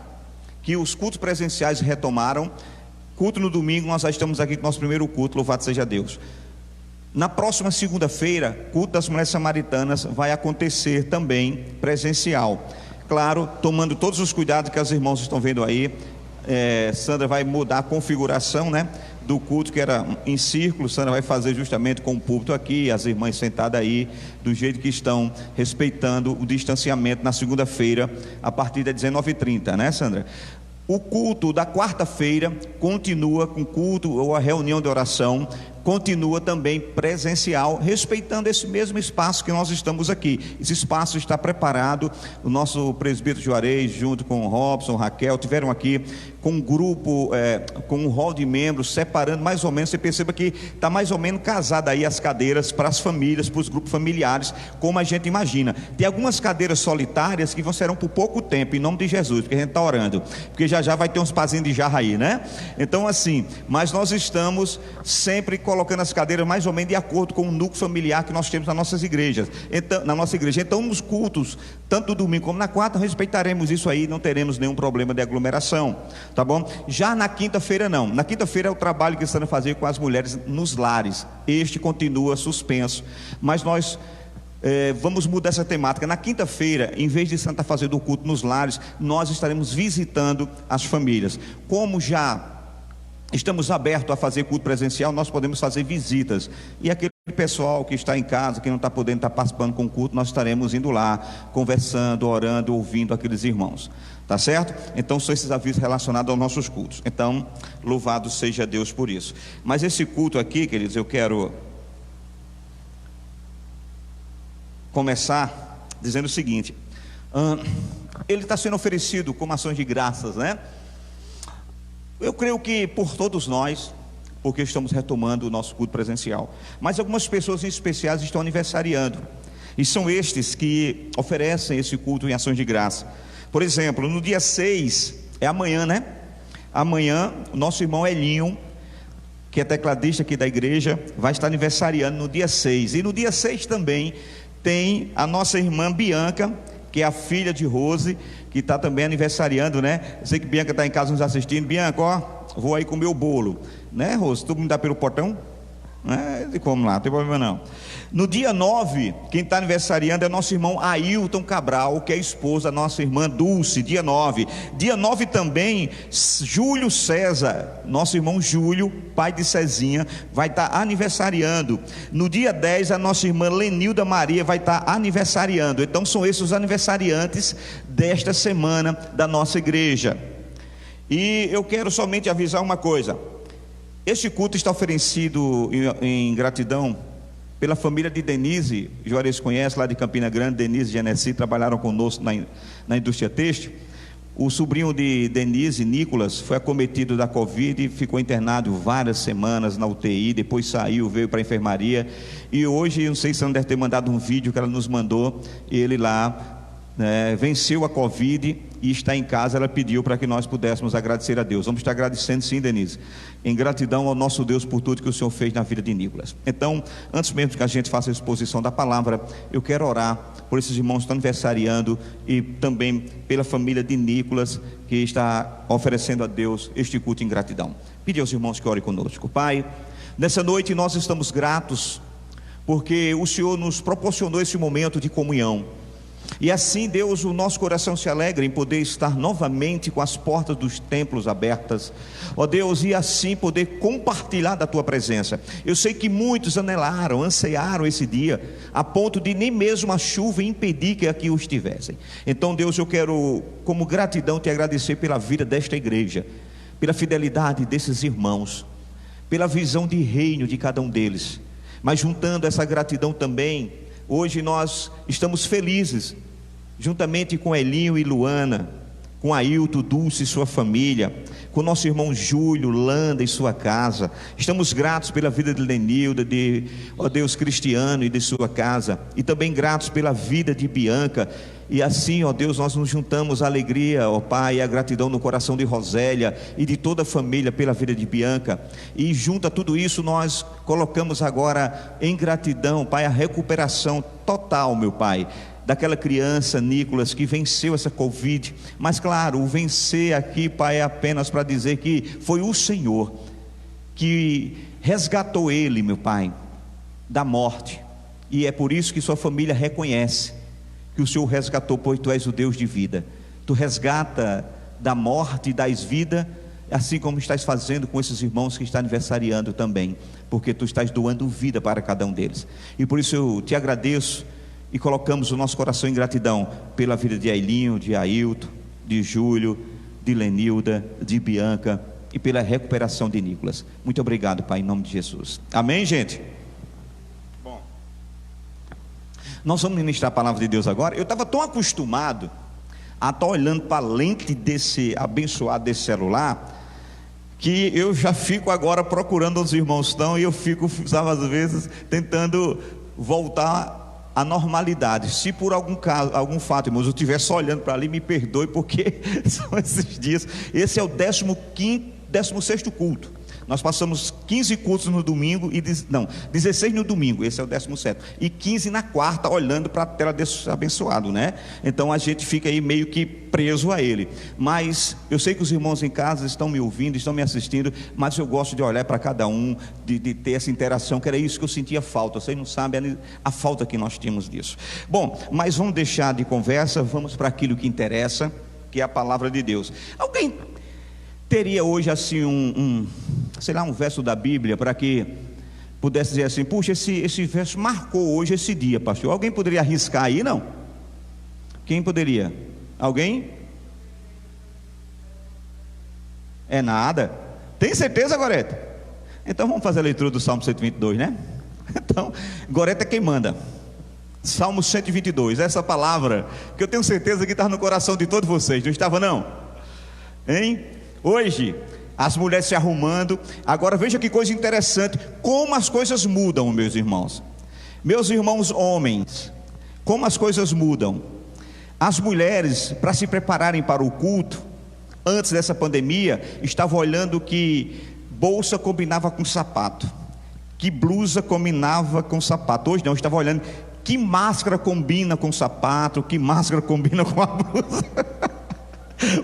que os cultos presenciais retomaram. Culto no domingo, nós já estamos aqui com o nosso primeiro culto, louvado seja Deus. Na próxima segunda-feira, culto das mulheres samaritanas vai acontecer também presencial. Claro, tomando todos os cuidados que os irmãos estão vendo aí. Sandra vai mudar a configuração, né, do culto, que era em círculo. Sandra vai fazer justamente com o púlpito aqui, as irmãs sentadas aí, do jeito que estão, respeitando o distanciamento, na segunda-feira, a partir das 19h30, né, Sandra? O culto da quarta-feira continua com culto, ou a reunião de oração continua também presencial, respeitando esse mesmo espaço que nós estamos aqui. Esse espaço está preparado. O nosso presbítero Juarez, junto com o Robson, Raquel, tiveram aqui com um grupo, com um hall de membros, separando mais ou menos. Você perceba que está mais ou menos casada aí as cadeiras para as famílias, para os grupos familiares, como a gente imagina. Tem algumas cadeiras solitárias que serão por pouco tempo, em nome de Jesus, porque a gente está orando, porque já vai ter uns pazinhos de jarra aí, né? Então, assim, mas nós estamos sempre colocando as cadeiras mais ou menos de acordo com o núcleo familiar que nós temos nas nossas igrejas. Então, na nossa igreja. Então, nos cultos, tanto no domingo como na quarta, respeitaremos isso aí, não teremos nenhum problema de aglomeração, tá bom? Já na quinta-feira não. Na quinta-feira é o trabalho que estamos fazendo com as mulheres nos lares. Este continua suspenso, mas nós vamos mudar essa temática. Na quinta-feira, em vez de estar fazendo o culto nos lares, nós estaremos visitando as famílias. Como já estamos abertos a fazer culto presencial, nós podemos fazer visitas, e aquele pessoal que está em casa, que não está podendo estar participando com o culto, nós estaremos indo lá, conversando, orando, ouvindo aqueles irmãos, tá certo? Então são esses avisos relacionados aos nossos cultos. Então, louvado seja Deus por isso. Mas esse culto aqui, queridos, eu quero começar dizendo o seguinte: ele está sendo oferecido como ações de graças, né? Eu creio que por todos nós, porque estamos retomando o nosso culto presencial, mas algumas pessoas em especiais estão aniversariando, e são estes que oferecem esse culto em ações de graça. Por exemplo, no dia 6, é amanhã, né? Amanhã, o nosso irmão Elinho, que é tecladista aqui da igreja, vai estar aniversariando no dia 6, e no dia 6 também tem a nossa irmã Bianca, que é a filha de Rose, que está também aniversariando, né? Eu sei que Bianca está em casa nos assistindo. Bianca, ó, vou aí comer o bolo, né, Rose? Tu me dá pelo portão? E como lá, não tem problema não. No dia 9, quem está aniversariando é nosso irmão Ailton Cabral, que é a esposa da nossa irmã Dulce, dia 9. Dia 9 também, Júlio César, nosso irmão Júlio, pai de Cezinha, vai estar aniversariando. No dia 10, a nossa irmã Lenilda Maria vai estar aniversariando. Então são esses os aniversariantes desta semana da nossa igreja. E eu quero somente avisar uma coisa: este culto está oferecido em gratidão pela família de Denise. Juarez conhece, lá de Campina Grande. Denise e Genesi trabalharam conosco na indústria têxtil. O sobrinho de Denise, Nicolas, foi acometido da Covid e ficou internado várias semanas na UTI. Depois saiu, veio para a enfermaria, e hoje, não sei se ela deve ter mandado um vídeo que ela nos mandou, ele lá venceu a Covid e está em casa. Ela pediu para que nós pudéssemos agradecer a Deus. Vamos estar agradecendo, sim, Denise, em gratidão ao nosso Deus por tudo que o Senhor fez na vida de Nicolas. Então, antes mesmo que a gente faça a exposição da palavra, eu quero orar por esses irmãos que estão aniversariando, e também pela família de Nicolas, que está oferecendo a Deus este culto em gratidão. Pedir aos irmãos que orem conosco. Pai, nessa noite nós estamos gratos, porque o Senhor nos proporcionou esse momento de comunhão. E assim, Deus, o nosso coração se alegra em poder estar novamente com as portas dos templos abertas, ó Deus, e assim poder compartilhar da Tua presença. Eu sei que muitos anelaram, ansiaram esse dia, a ponto de nem mesmo a chuva impedir que aqui o estivessem. Então, Deus, eu quero, como gratidão, te agradecer pela vida desta igreja, pela fidelidade desses irmãos, pela visão de reino de cada um deles. Mas juntando essa gratidão também, hoje nós estamos felizes, juntamente com Elinho e Luana, com Ailton, Dulce e sua família, com nosso irmão Júlio, Landa e sua casa. Estamos gratos pela vida de Lenilda, de, ó Deus, Cristiano e de sua casa, e também gratos pela vida de Bianca. E assim, ó Deus, nós nos juntamos à alegria, ó Pai, e a gratidão no coração de Rosélia e de toda a família pela vida de Bianca. E junto a tudo isso, nós colocamos agora em gratidão, Pai, a recuperação total, meu Pai, daquela criança, Nicolas, que venceu essa Covid. Mas claro, o vencer aqui, Pai, é apenas para dizer que foi o Senhor que resgatou ele, meu Pai, da morte. E é por isso que sua família reconhece que o Senhor resgatou, pois Tu és o Deus de vida. Tu resgata da morte e das vida, assim como estás fazendo com esses irmãos que estão aniversariando também, porque Tu estás doando vida para cada um deles. E por isso eu Te agradeço, e colocamos o nosso coração em gratidão pela vida de Ailinho, de Ailton, de Júlio, de Lenilda, de Bianca, e pela recuperação de Nicolas. Muito obrigado, Pai, em nome de Jesus. Amém, gente? Bom, nós vamos ministrar a palavra de Deus agora. Eu estava tão acostumado a estar olhando para a lente desse abençoado desse celular, que eu já fico agora procurando onde os irmãos estão, e eu fico, sabe, às vezes tentando voltar a normalidade. Se por algum caso, algum fato, irmãos, eu estiver só olhando para ali, me perdoe, porque são esses dias. Esse é o 16º culto. Nós passamos 15 cultos no domingo, 16 no domingo, esse é o 17º, e 15 na quarta, olhando para a tela desse abençoado, né? Então a gente fica aí meio que preso a ele. Mas eu sei que os irmãos em casa estão me ouvindo, estão me assistindo, mas eu gosto de olhar para cada um, de ter essa interação, que era isso que eu sentia falta. Vocês não sabem a falta que nós tínhamos disso. Bom, mas vamos deixar de conversa, vamos para aquilo que interessa, que é a palavra de Deus. Alguém teria hoje assim um verso da Bíblia para que pudesse dizer assim: puxa, esse verso marcou hoje esse dia, pastor? Alguém poderia arriscar aí, não? Quem poderia? Alguém? É nada? Tem certeza, Goreta? Então vamos fazer a leitura do Salmo 122, né? Então, Goreta é quem manda. Salmo 122, essa palavra que eu tenho certeza que está no coração de todos vocês, não estava não? Hein? Hoje, as mulheres se arrumando. Agora veja que coisa interessante, como as coisas mudam, meus irmãos homens, como as coisas mudam. As mulheres, para se prepararem para o culto, antes dessa pandemia, estavam olhando que bolsa combinava com sapato, que blusa combinava com sapato. Hoje não, estavam olhando que máscara combina com sapato, que máscara combina com a blusa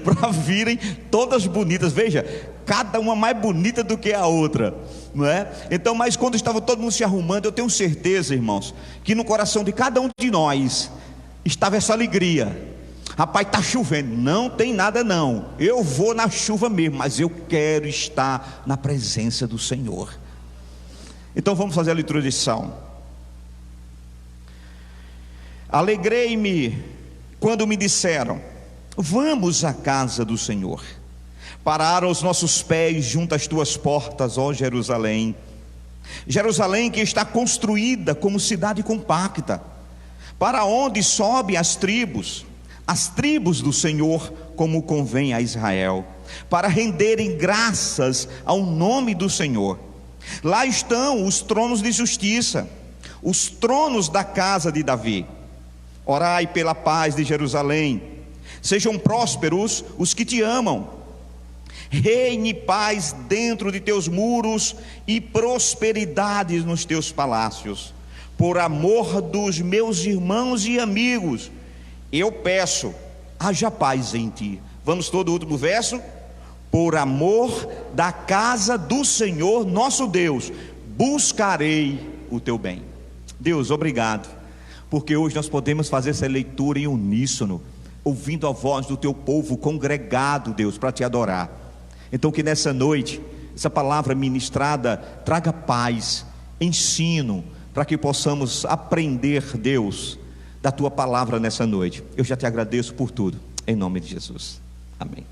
para virem todas bonitas. Veja, cada uma mais bonita do que a outra, não é? Então, mas quando estava todo mundo se arrumando, eu tenho certeza, irmãos, que no coração de cada um de nós estava essa alegria. Rapaz, está chovendo, não tem nada não, eu vou na chuva mesmo, mas eu quero estar na presença do Senhor. Então vamos fazer a leitura de Salmo. Alegrei-me quando me disseram: vamos à casa do Senhor. Pararam os nossos pés junto às tuas portas, ó Jerusalém. Jerusalém que está construída como cidade compacta, para onde sobem as tribos do Senhor, como convém a Israel, para renderem graças ao nome do Senhor. Lá estão os tronos de justiça, os tronos da casa de Davi. Orai pela paz de Jerusalém. Sejam prósperos os que te amam. Reine paz dentro de teus muros e prosperidade nos teus palácios. Por amor dos meus irmãos e amigos, eu peço, haja paz em ti. Vamos todo o último verso. Por amor da casa do Senhor nosso Deus, buscarei o teu bem. Deus, obrigado, porque hoje nós podemos fazer essa leitura em uníssono, ouvindo a voz do teu povo congregado, Deus, para te adorar. Então que nessa noite, essa palavra ministrada traga paz, ensino, para que possamos aprender, Deus, da tua palavra nessa noite. Eu já te agradeço por tudo, em nome de Jesus, amém.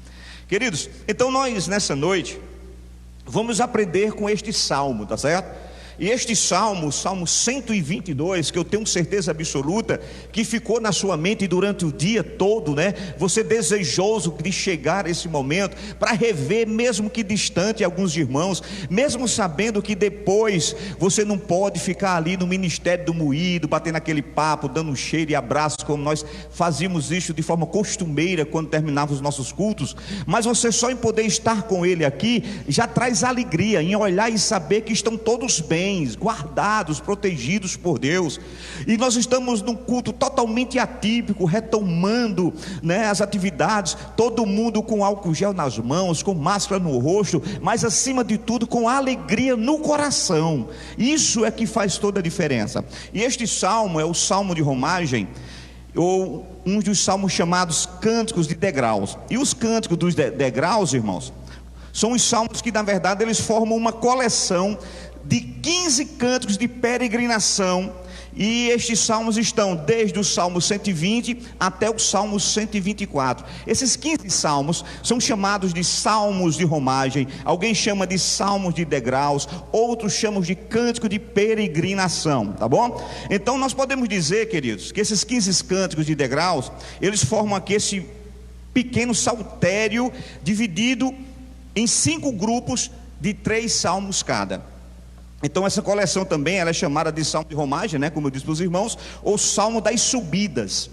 Queridos, então nós nessa noite vamos aprender com este salmo, tá certo? E este salmo, Salmo 122, que eu tenho certeza absoluta que ficou na sua mente durante o dia todo, né? Você desejoso de chegar a esse momento para rever, mesmo que distante, alguns irmãos, mesmo sabendo que depois você não pode ficar ali no ministério do moído, batendo aquele papo, dando um cheiro e abraço, como nós fazíamos isso de forma costumeira quando terminávamos os nossos cultos. Mas você só em poder estar com ele aqui já traz alegria em olhar e saber que estão todos bem, guardados, protegidos por Deus. E nós estamos num culto totalmente atípico, retomando, né, as atividades, todo mundo com álcool gel nas mãos, com máscara no rosto, mas acima de tudo com alegria no coração. Isso é que faz toda a diferença. E este salmo é o salmo de romagem, ou um dos salmos chamados cânticos de degraus. E os cânticos dos degraus, irmãos, são os salmos que na verdade eles formam uma coleção de 15 cânticos de peregrinação. E estes salmos estão desde o Salmo 120 até o Salmo 124. Esses 15 salmos são chamados de salmos de romagem, alguém chama de salmos de degraus, outros chamam de cântico de peregrinação, tá bom? Então nós podemos dizer, queridos, que esses 15 cânticos de degraus, eles formam aqui esse pequeno saltério dividido em 5 grupos de 3 salmos cada. Então essa coleção também ela é chamada de salmo de romagem, né, como eu disse para os irmãos, ou salmo das subidas.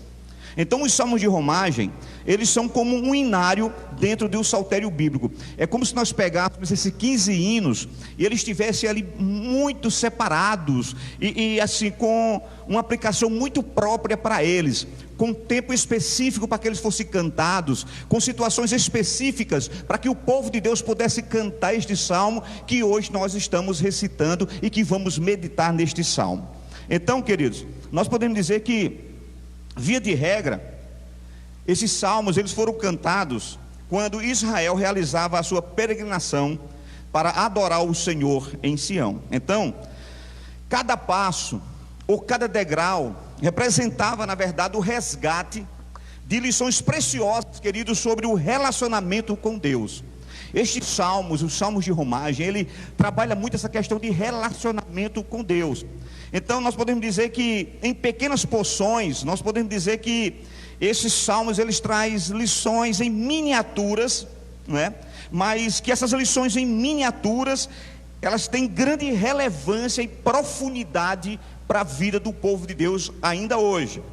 Então os salmos de romagem, eles são como um inário dentro do saltério bíblico. É como se nós pegássemos esses 15 hinos e eles estivessem ali muito separados e assim com uma aplicação muito própria para eles, com tempo específico para que eles fossem cantados, com situações específicas para que o povo de Deus pudesse cantar este salmo que hoje nós estamos recitando e que vamos meditar neste salmo. Então, queridos, nós podemos dizer que, via de regra, esses salmos eles foram cantados quando Israel realizava a sua peregrinação para adorar o Senhor em Sião. Então, cada passo ou cada degrau representava na verdade o resgate de lições preciosas, queridos, sobre o relacionamento com Deus. Estes salmos, os salmos de romagem, ele trabalha muito essa questão de relacionamento com Deus. Então nós podemos dizer que em pequenas porções, nós podemos dizer que esses salmos eles trazem lições em miniaturas, né? Mas que essas lições em miniaturas, elas têm grande relevância e profundidade para a vida do povo de Deus ainda hoje.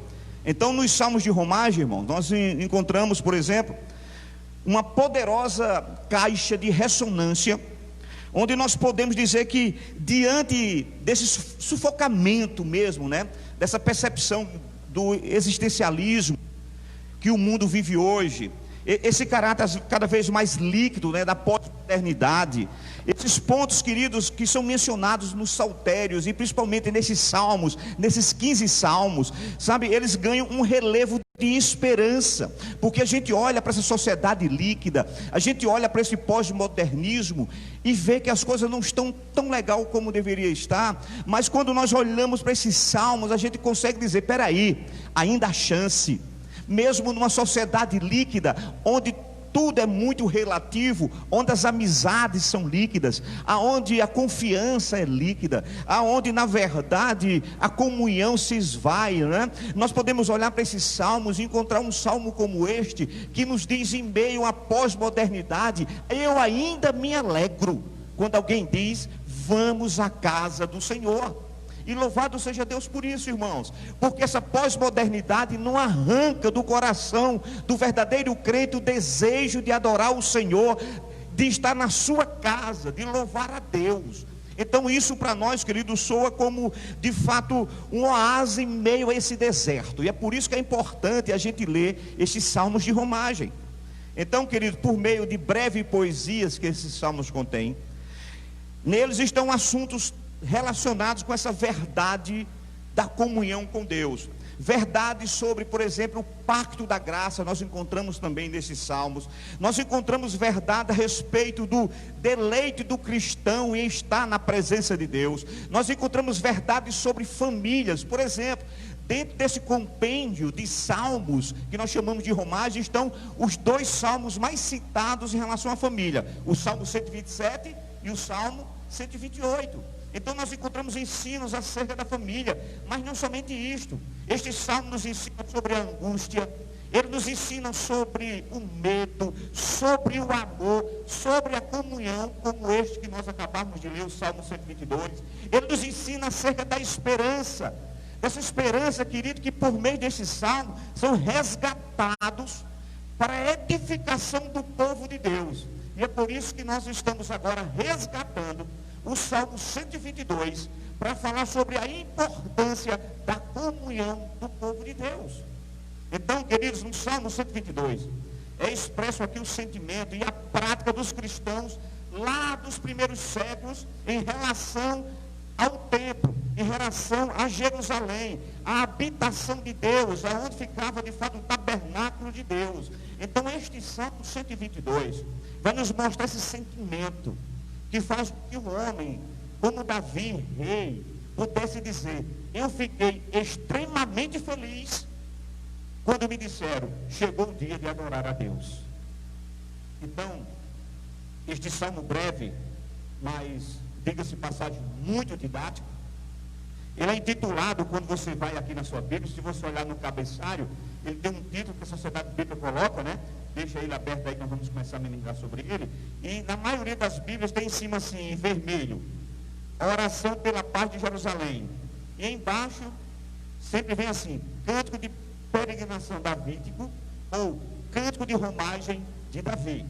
Então nos salmos de romagem, irmão, nós encontramos, por exemplo, uma poderosa caixa de ressonância, onde nós podemos dizer que diante desse sufocamento mesmo, né, dessa percepção do existencialismo que o mundo vive hoje, esse caráter cada vez mais líquido, né, da pós-modernidade, esses pontos, queridos, que são mencionados nos saltérios e principalmente nesses salmos, nesses 15 salmos, sabe, eles ganham um relevo de esperança, porque a gente olha para essa sociedade líquida, a gente olha para esse pós-modernismo e vê que as coisas não estão tão legal como deveria estar, mas quando nós olhamos para esses salmos, a gente consegue dizer, peraí, ainda há chance, mesmo numa sociedade líquida, onde tudo é muito relativo, onde as amizades são líquidas, aonde a confiança é líquida, aonde na verdade a comunhão se esvai, né? Nós podemos olhar para esses salmos e encontrar um salmo como este, que nos diz em meio à pós-modernidade, eu ainda me alegro, quando alguém diz, vamos à casa do Senhor. E louvado seja Deus por isso, irmãos, porque essa pós-modernidade não arranca do coração do verdadeiro crente o desejo de adorar o Senhor, de estar na sua casa, de louvar a Deus. Então isso para nós, queridos, soa como de fato um oásis em meio a esse deserto, e é por isso que é importante a gente ler estes salmos de romagem. Então, querido, por meio de breves poesias que esses salmos contêm, neles estão assuntos relacionados com essa verdade da comunhão com Deus, verdades sobre, por exemplo, o pacto da graça, nós encontramos também nesses salmos. Nós encontramos verdade a respeito do deleite do cristão em estar na presença de Deus. Nós encontramos verdades sobre famílias, por exemplo, dentro desse compêndio de salmos que nós chamamos de romagem, estão os 2 salmos mais citados em relação à família, o Salmo 127 e o Salmo 128. Então nós encontramos ensinos acerca da família, mas não somente isto. Este Salmo nos ensina sobre a angústia, ele nos ensina sobre o medo, sobre o amor, sobre a comunhão, como este que nós acabamos de ler, o Salmo 122. Ele nos ensina acerca da esperança. Essa esperança, querido, que por meio desse Salmo são resgatados para a edificação do povo de Deus. E é por isso que nós estamos agora resgatando o Salmo 122 para falar sobre a importância da comunhão do povo de Deus. Então, queridos, no Salmo 122 é expresso aqui o sentimento e a prática dos cristãos lá dos primeiros séculos em relação ao templo, em relação a Jerusalém, a habitação de Deus, aonde ficava de fato o tabernáculo de Deus. Então este Salmo 122 vai nos mostrar esse sentimento que faz com que o homem, como Davi, o rei, pudesse dizer: eu fiquei extremamente feliz quando me disseram, chegou o dia de adorar a Deus. Então, este salmo breve, mas, diga-se passagem, muito didático, ele é intitulado, quando você vai aqui na sua Bíblia, se você olhar no cabeçalho, ele tem um título que a Sociedade Bíblica coloca, né? Deixa ele aberto aí que nós vamos começar a ministrar sobre ele. E na maioria das Bíblias tem em cima assim, em vermelho, a oração pela paz de Jerusalém. E embaixo, sempre vem assim, cântico de peregrinação davídico, ou cântico de romagem de Davi.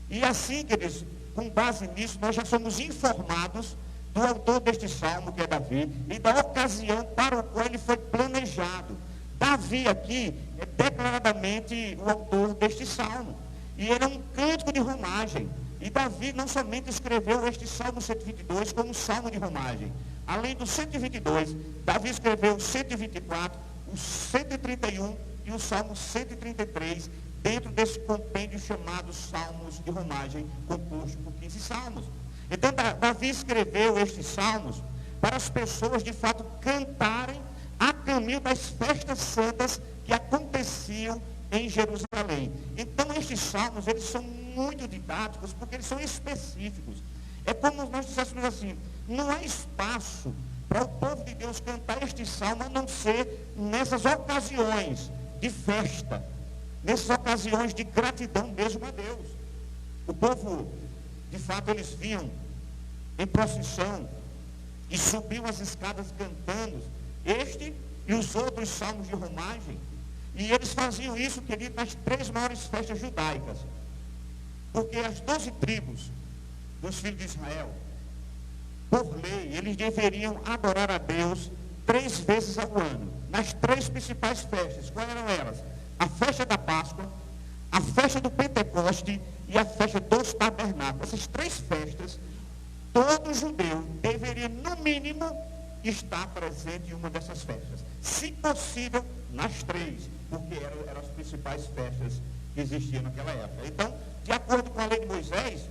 E assim, queridos, com base nisso, nós já somos informados do autor deste salmo, que é Davi, e da ocasião para o qual ele foi planejado. Davi aqui é declaradamente o autor deste salmo, e ele é um cântico de romagem. E Davi não somente escreveu este salmo 122 como um salmo de romagem. Além do 122, Davi escreveu o 124, o 131 e o Salmo 133, dentro desse compêndio chamado Salmos de Romagem, composto por 15 salmos. Então, Davi escreveu estes salmos para as pessoas, de fato, cantarem a caminho das festas santas que aconteciam em Jerusalém. Então, estes salmos, eles são muito didáticos, porque eles são específicos. É como nós dissessemos assim, não há espaço para o povo de Deus cantar este salmo, a não ser nessas ocasiões de festa, nessas ocasiões de gratidão mesmo a Deus. O povo, de fato, eles vinham em procissão e subiam as escadas cantando este e os outros salmos de romagem. E eles faziam isso, querido, nas 3 maiores festas judaicas. Porque as 12 tribos dos filhos de Israel, por lei, eles deveriam adorar a Deus 3 vezes ao ano, nas 3 principais festas. Quais eram elas? A festa da Páscoa, a festa do Pentecoste e a festa dos Tabernáculos. Essas 3 festas, todo judeu deveria, no mínimo, estar presente em uma dessas festas. Se possível, nas 3, porque eram as principais festas que existiam naquela época. Então, de acordo com a lei de Moisés,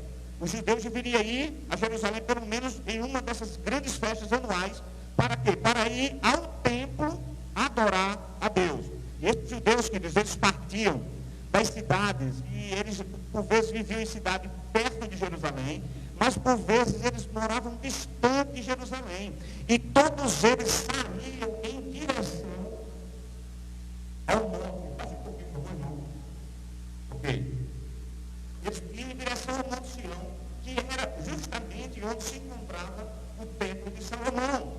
os judeus deveriam ir a Jerusalém pelo menos em uma dessas grandes festas anuais. Para quê? Para ir ao templo adorar a Deus. E esses judeus, queridos, eles partiam das cidades e eles, por vezes, viviam em cidade perto de Jerusalém, mas, por vezes, eles moravam distante de Jerusalém. E todos eles saíam em direção ao monte. Faz um pouquinho, por favor, não. Ok. Eles iam em direção ao Monte Sião, que era justamente onde se encontrava o templo de Salomão.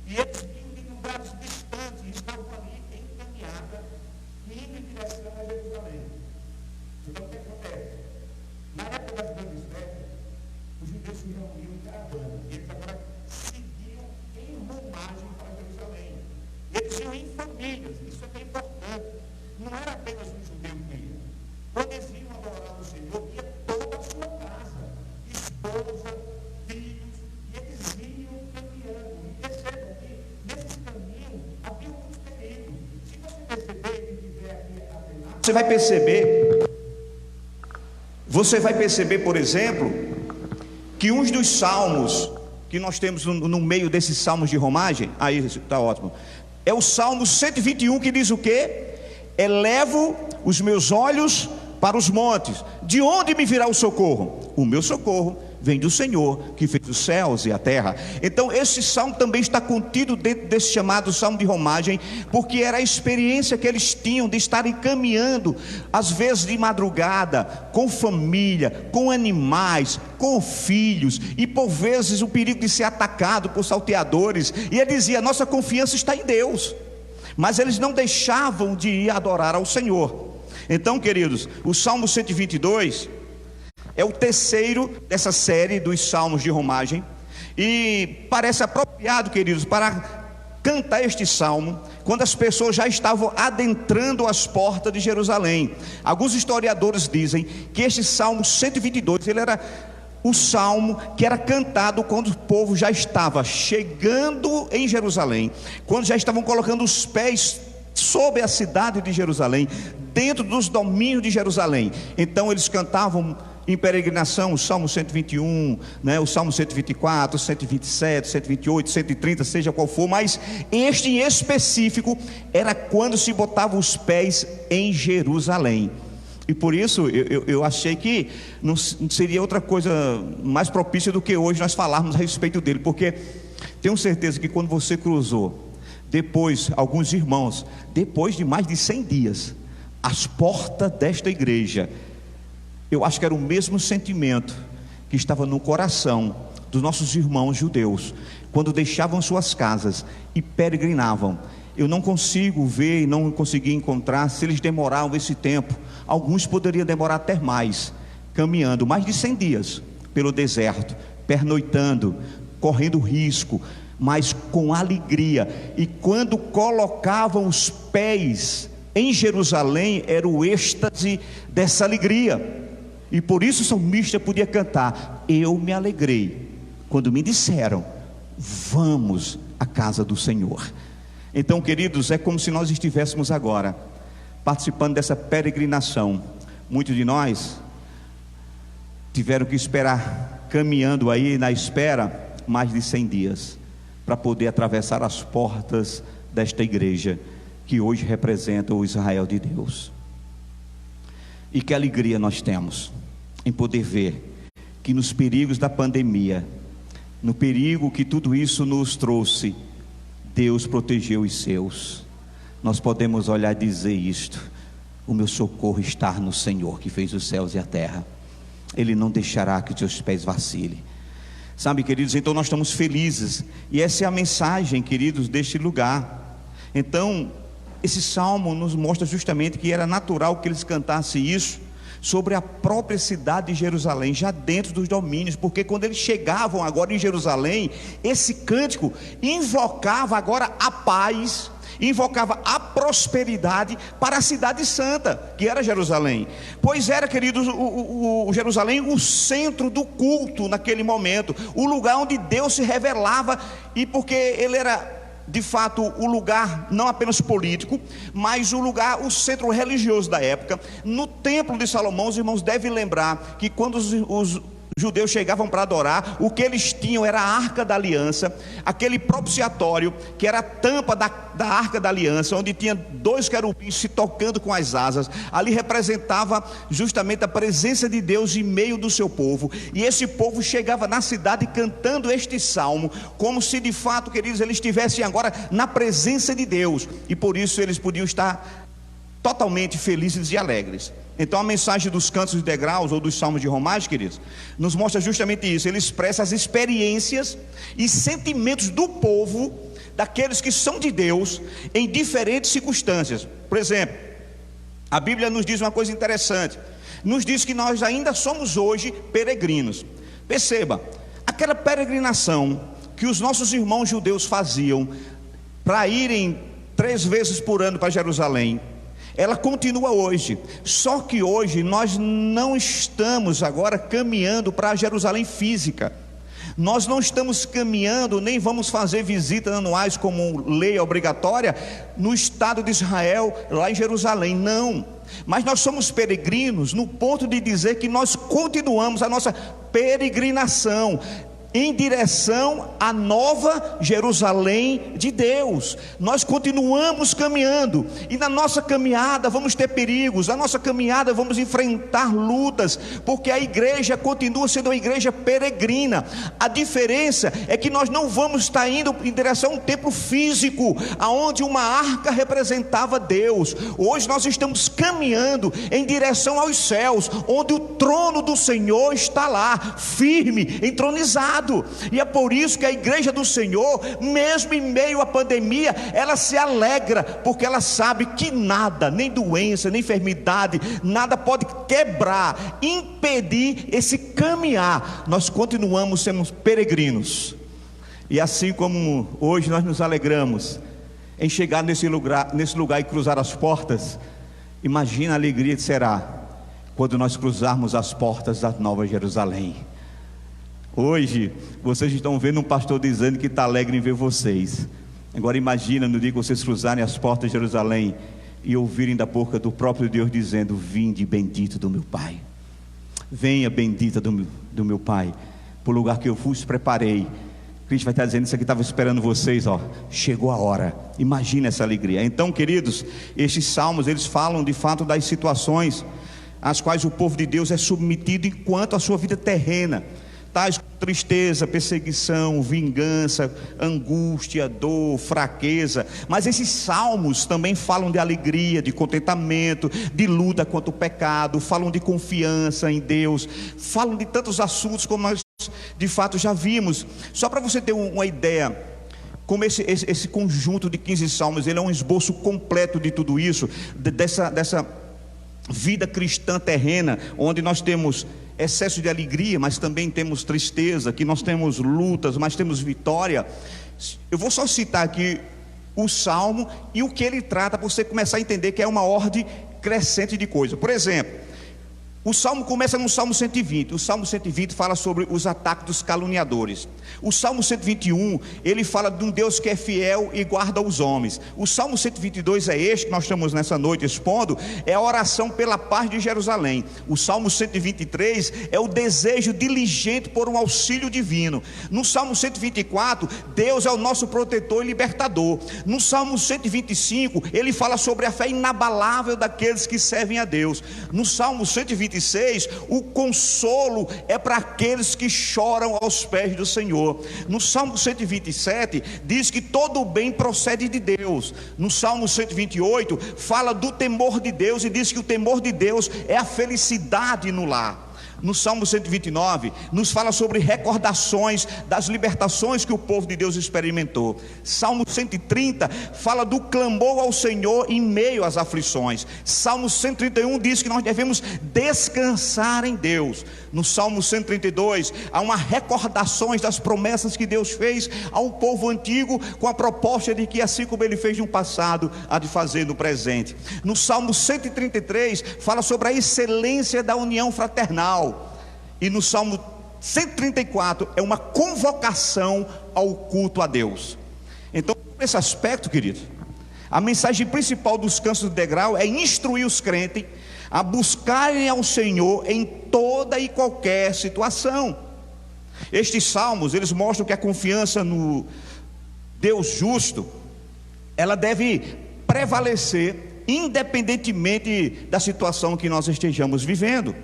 E eles vinham de lugares distantes, estavam ali em caminhada, indo em direção a Jerusalém. Então, o que acontece? Na época das grandes festas, os judeus se reuniam em caravana, e eles agora seguiam em romagem para Jerusalém. Eles iam em famílias, isso é bem importante. Não era apenas um judeu que ia. Quando eles iam adorar o Senhor, ia toda a sua casa, esposa, filhos, e eles iam caminhando. E percebam que nesse caminho havia muitos perigos. Se você perceber e tiver aqui a você vai perceber, por exemplo, que uns dos salmos que nós temos no meio desses salmos de romagem, aí está ótimo, é o Salmo 121 que diz o quê? Elevo os meus olhos para os montes, de onde me virá o socorro? O meu socorro vem do Senhor, que fez os céus e a terra. Então esse salmo também está contido dentro desse chamado salmo de romagem, porque era a experiência que eles tinham de estarem caminhando, às vezes de madrugada, com família, com animais, com filhos, e por vezes o perigo de ser atacado por salteadores, e ele dizia: nossa confiança está em Deus. Mas eles não deixavam de ir adorar ao Senhor. Então, queridos, o Salmo 122 é o terceiro dessa série dos salmos de romagem, e parece apropriado, queridos, para cantar este salmo quando as pessoas já estavam adentrando as portas de Jerusalém. Alguns historiadores dizem que este Salmo 122, ele era o salmo que era cantado quando o povo já estava chegando em Jerusalém, quando já estavam colocando os pés sobre a cidade de Jerusalém, dentro dos domínios de Jerusalém. Então eles cantavam em peregrinação o Salmo 121, o Salmo 124, 127, 128, 130, seja qual for, mas este em específico era quando se botava os pés em Jerusalém. E por isso eu achei que não seria outra coisa mais propícia do que hoje nós falarmos a respeito dele, porque tenho certeza que quando você cruzou, depois, alguns irmãos, depois de mais de 100 dias, as portas desta igreja, eu acho que era o mesmo sentimento que estava no coração dos nossos irmãos judeus, quando deixavam suas casas e peregrinavam. Eu não consigo ver e não consegui encontrar se eles demoraram esse tempo. Alguns poderiam demorar até mais, caminhando mais de 100 dias pelo deserto, pernoitando, correndo risco, mas com alegria. E quando colocavam os pés em Jerusalém, era o êxtase dessa alegria. E por isso o salmista podia cantar: eu me alegrei quando me disseram, vamos à casa do Senhor. Então, queridos, é como se nós estivéssemos agora participando dessa peregrinação. Muitos de nós tiveram que esperar, caminhando aí na espera, mais de 100 dias, para poder atravessar as portas desta igreja, que hoje representa o Israel de Deus. E que alegria nós temos em poder ver que nos perigos da pandemia, no perigo que tudo isso nos trouxe, Deus protegeu os seus. Nós podemos olhar e dizer isto: o meu socorro está no Senhor, que fez os céus e a terra. Ele não deixará que os teus pés vacilem. Sabe, queridos, então nós estamos felizes, e essa é a mensagem, queridos, deste lugar. Então esse salmo nos mostra justamente que era natural que eles cantassem isso sobre a própria cidade de Jerusalém, já dentro dos domínios, porque quando eles chegavam agora em Jerusalém, esse cântico invocava agora a paz, invocava a prosperidade para a cidade santa, que era Jerusalém. Pois era, queridos, o Jerusalém o centro do culto naquele momento, o lugar onde Deus se revelava, e porque ele era de fato o lugar não apenas político, mas o centro religioso da época. No templo de Salomão, os irmãos devem lembrar que quando os judeus chegavam para adorar, o que eles tinham era a Arca da Aliança, aquele propiciatório que era a tampa da Arca da Aliança, onde tinha 2 querubins se tocando com as asas. Ali representava justamente a presença de Deus em meio do seu povo, e esse povo chegava na cidade cantando este salmo, como se de fato, queridos, eles estivessem agora na presença de Deus, e por isso eles podiam estar totalmente felizes e alegres. Então a mensagem dos cantos de degraus, ou dos salmos de romagem, queridos, nos mostra justamente isso. Ele expressa as experiências e sentimentos do povo, daqueles que são de Deus, em diferentes circunstâncias. Por exemplo, a Bíblia nos diz uma coisa interessante, nos diz que nós ainda somos hoje peregrinos. Perceba, aquela peregrinação que os nossos irmãos judeus faziam para irem 3 vezes por ano para Jerusalém, ela continua hoje, só que hoje nós não estamos agora caminhando para Jerusalém física. Nós não estamos caminhando, nem vamos fazer visitas anuais como lei obrigatória no estado de Israel, lá em Jerusalém, não. Mas nós somos peregrinos no ponto de dizer que nós continuamos a nossa peregrinação, em direção à nova Jerusalém de Deus. Nós continuamos caminhando, e na nossa caminhada vamos ter perigos, na nossa caminhada vamos enfrentar lutas, porque a igreja continua sendo uma igreja peregrina. A diferença é que nós não vamos estar indo em direção a um templo físico, aonde uma arca representava Deus. Hoje nós estamos caminhando em direção aos céus, onde o trono do Senhor está lá, firme, entronizado. E é por isso que a igreja do Senhor, mesmo em meio à pandemia, ela se alegra, porque ela sabe que nada, nem doença, nem enfermidade, nada pode quebrar, impedir esse caminhar. Nós continuamos sendo peregrinos. E assim como hoje nós nos alegramos em chegar nesse lugar e cruzar as portas, imagina a alegria que será quando nós cruzarmos as portas da Nova Jerusalém. Hoje vocês estão vendo um pastor dizendo que está alegre em ver vocês. Agora imagina no dia que vocês cruzarem as portas de Jerusalém e ouvirem da boca do próprio Deus dizendo: vinde bendito do meu Pai, venha bendita do meu Pai, para o lugar que eu vos preparei. Cristo vai estar dizendo: isso aqui estava esperando vocês, ó, chegou a hora. Imagina essa alegria. Então, queridos, estes salmos, eles falam de fato das situações às quais o povo de Deus é submetido enquanto a sua vida terrena, tais como tristeza, perseguição, vingança, angústia, dor, fraqueza. Mas esses salmos também falam de alegria, de contentamento, de luta contra o pecado, falam de confiança em Deus, falam de tantos assuntos como nós de fato já vimos. Só para você ter uma ideia, como esse conjunto de 15 salmos, ele é um esboço completo de tudo isso, dessa vida cristã terrena, onde nós temos excesso de alegria, mas também temos tristeza, que nós temos lutas, mas temos vitória. Eu vou só citar aqui o salmo e o que ele trata, para você começar a entender que é uma ordem crescente de coisas. Por exemplo, o salmo começa no Salmo 120. O Salmo 120 fala sobre os ataques dos caluniadores. O Salmo 121, ele fala de um Deus que é fiel e guarda os homens. O Salmo 122 é este que nós estamos nessa noite expondo, é a oração pela paz de Jerusalém. O Salmo 123 é o desejo diligente por um auxílio divino. No Salmo 124, Deus é o nosso protetor e libertador. No Salmo 125, ele fala sobre a fé inabalável daqueles que servem a Deus. No Salmo 126, o consolo é para aqueles que choram aos pés do Senhor. No Salmo 127 diz que todo o bem procede de Deus. No Salmo 128 fala do temor de Deus e diz que o temor de Deus é a felicidade no lar. No Salmo 129 nos fala sobre recordações das libertações que o povo de Deus experimentou. Salmo 130 fala do clamor ao Senhor em meio às aflições. Salmo 131 diz que nós devemos descansar em Deus. No Salmo 132 há uma recordações das promessas que Deus fez ao povo antigo, com a proposta de que assim como ele fez no passado, há de fazer no presente. No Salmo 133 fala sobre a excelência da união fraternal. E no Salmo 134 é uma convocação ao culto a Deus. Então, nesse aspecto, querido, a mensagem principal dos cantos do degrau é instruir os crentes a buscarem ao Senhor em toda e qualquer situação. Estes salmos, eles mostram que a confiança no Deus justo, ela deve prevalecer independentemente da situação que nós estejamos vivendo.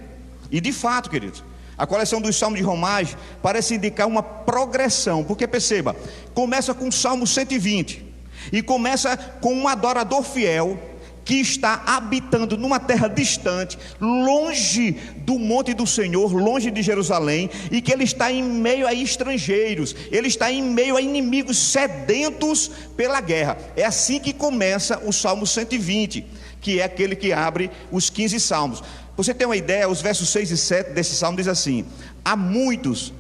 E de fato, queridos, a coleção dos salmos de romagem parece indicar uma progressão, porque perceba, começa com o Salmo 120 e começa com um adorador fiel que está habitando numa terra distante, longe do monte do Senhor, longe de Jerusalém, e que ele está em meio a estrangeiros, ele está em meio a inimigos sedentos pela guerra. É assim que começa o Salmo 120, que é aquele que abre os 15 salmos. Você tem uma ideia, os versos 6 e 7 desse salmo diz assim: há muito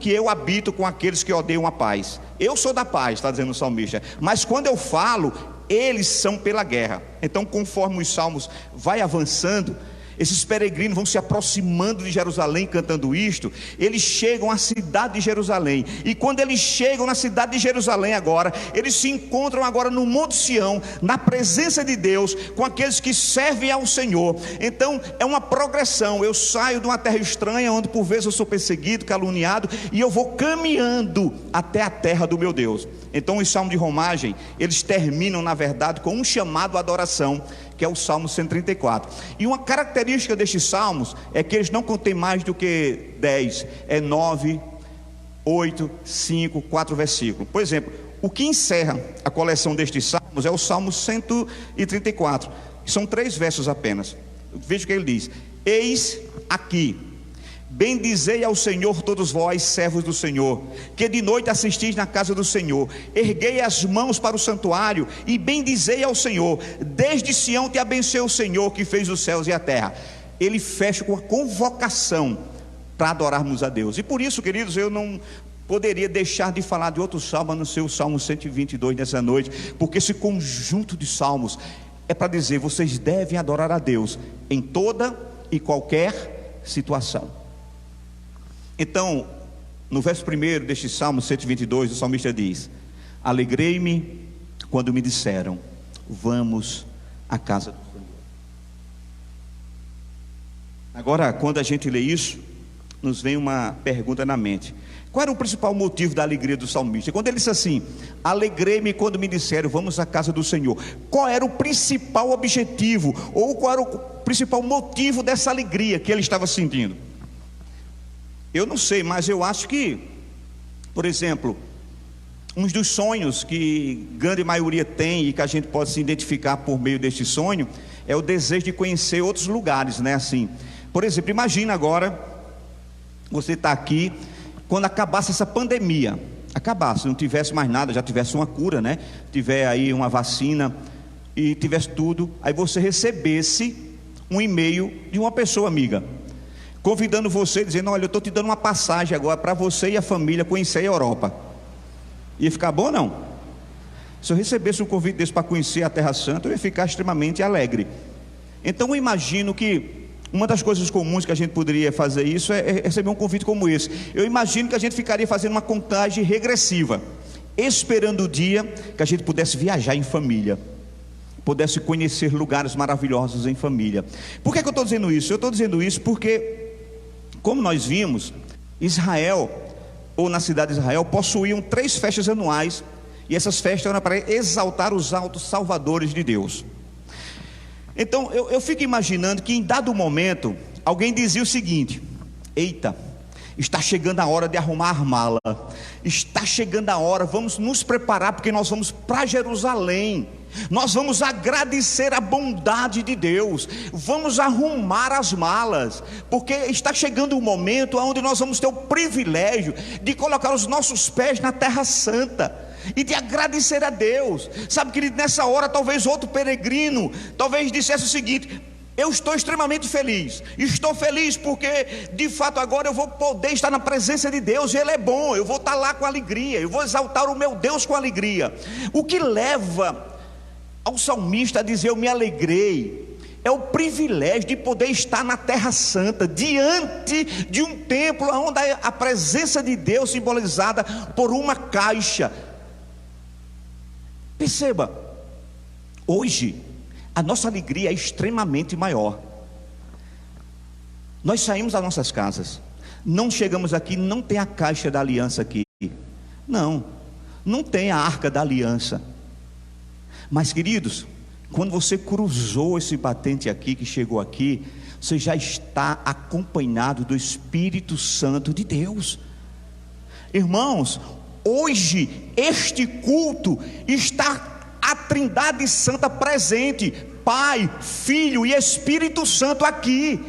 que eu habito com aqueles que odeiam a paz. Eu sou da paz, está dizendo o salmista, mas quando eu falo, eles são pela guerra. Então, conforme os salmos vai avançando, esses peregrinos vão se aproximando de Jerusalém cantando isto, eles chegam à cidade de Jerusalém, e quando eles chegam na cidade de Jerusalém agora, eles se encontram agora no Monte Sião, na presença de Deus, com aqueles que servem ao Senhor. Então é uma progressão, eu saio de uma terra estranha, onde por vezes eu sou perseguido, caluniado, e eu vou caminhando até a terra do meu Deus. Então os salmos de romagem, eles terminam na verdade com um chamado à adoração, que é o Salmo 134. E uma característica destes salmos é que eles não contêm mais do que 10, é 9, 8, 5, 4 versículos. Por exemplo, o que encerra a coleção destes salmos é o Salmo 134, são 3 versos apenas. Veja o que ele diz: eis aqui, bendizei ao Senhor todos vós, servos do Senhor, que de noite assistis na casa do Senhor. Erguei as mãos para o santuário e bendizei ao Senhor. Desde Sião te abençoe o Senhor, que fez os céus e a terra. Ele fecha com a convocação para adorarmos a Deus. E por isso, queridos, eu não poderia deixar de falar de outro salmo, a não ser o Salmo 122 nessa noite, porque esse conjunto de salmos é para dizer: vocês devem adorar a Deus em toda e qualquer situação. Então, no verso 1 deste Salmo 122, o salmista diz: alegrei-me quando me disseram, vamos à casa do Senhor. Agora, quando a gente lê isso, nos vem uma pergunta na mente: qual era o principal motivo da alegria do salmista? Quando ele disse assim: alegrei-me quando me disseram, vamos à casa do Senhor, qual era o principal objetivo, ou qual era o principal motivo dessa alegria que ele estava sentindo? Eu não sei, mas eu acho que, por exemplo, um dos sonhos que grande maioria tem e que a gente pode se identificar por meio deste sonho é o desejo de conhecer outros lugares, né? Assim, por exemplo, imagina agora você está aqui, quando acabasse essa pandemia, acabasse, não tivesse mais nada, já tivesse uma cura, né? Tiver aí uma vacina e tivesse tudo, aí você recebesse um e-mail de uma pessoa amiga, convidando você, dizendo: olha, eu estou te dando uma passagem agora para você e a família conhecer a Europa. Ia ficar bom ou não? Se eu recebesse um convite desse para conhecer a Terra Santa, eu ia ficar extremamente alegre. Então eu imagino que uma das coisas comuns que a gente poderia fazer isso é receber um convite como esse. Eu imagino que a gente ficaria fazendo uma contagem regressiva, esperando o dia que a gente pudesse viajar em família, pudesse conhecer lugares maravilhosos em família. Por que eu estou dizendo isso? Eu estou dizendo isso porque, como nós vimos, Israel, ou na cidade de Israel, possuíam 3 festas anuais, e essas festas eram para exaltar os altos salvadores de Deus. Então eu fico imaginando que em dado momento alguém dizia o seguinte: eita, está chegando a hora de arrumar a mala, está chegando a hora, vamos nos preparar, porque nós vamos para Jerusalém, nós vamos agradecer a bondade de Deus, vamos arrumar as malas, porque está chegando o momento onde nós vamos ter o privilégio de colocar os nossos pés na Terra Santa e de agradecer a Deus. Sabe, querido, nessa hora talvez outro peregrino talvez dissesse o seguinte: eu estou extremamente feliz, estou feliz porque de fato agora eu vou poder estar na presença de Deus, e Ele é bom, eu vou estar lá com alegria, eu vou exaltar o meu Deus com alegria. O que leva ao salmista a dizer: eu me alegrei, é o privilégio de poder estar na Terra Santa, diante de um templo onde a presença de Deus simbolizada por uma caixa. Perceba, hoje a nossa alegria é extremamente maior. Nós saímos das nossas casas, não chegamos aqui, não tem a caixa da aliança aqui, não tem a arca da aliança. Mas, queridos, quando você cruzou esse batente aqui, que chegou aqui, você já está acompanhado do Espírito Santo de Deus. Irmãos, hoje este culto está a Trindade Santa presente, Pai, Filho e Espírito Santo aqui.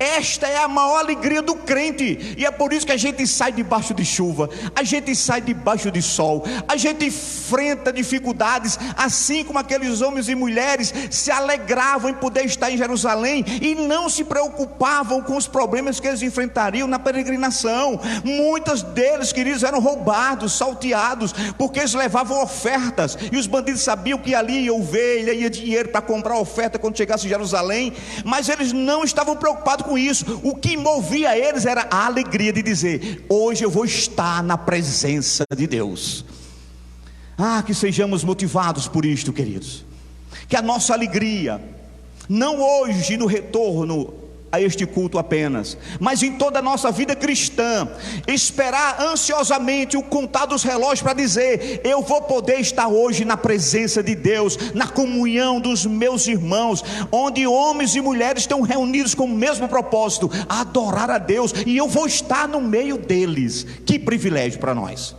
Esta é a maior alegria do crente, e é por isso que a gente sai debaixo de chuva, a gente sai debaixo de sol, a gente enfrenta dificuldades, assim como aqueles homens e mulheres se alegravam em poder estar em Jerusalém e não se preocupavam com os problemas que eles enfrentariam na peregrinação. Muitos deles, queridos, eram roubados, salteados, porque eles levavam ofertas, e os bandidos sabiam que ali ia ovelha, ia dinheiro para comprar oferta quando chegasse em Jerusalém, mas eles não estavam preocupados com isso. O que movia eles era a alegria de dizer: hoje eu vou estar na presença de Deus. Que sejamos motivados por isto, queridos, que a nossa alegria, não hoje no retorno a este culto apenas, mas em toda a nossa vida cristã, esperar ansiosamente o contar dos relógios para dizer: eu vou poder estar hoje na presença de Deus, na comunhão dos meus irmãos, onde homens e mulheres estão reunidos com o mesmo propósito, a adorar a Deus, e eu vou estar no meio deles. Que privilégio para nós.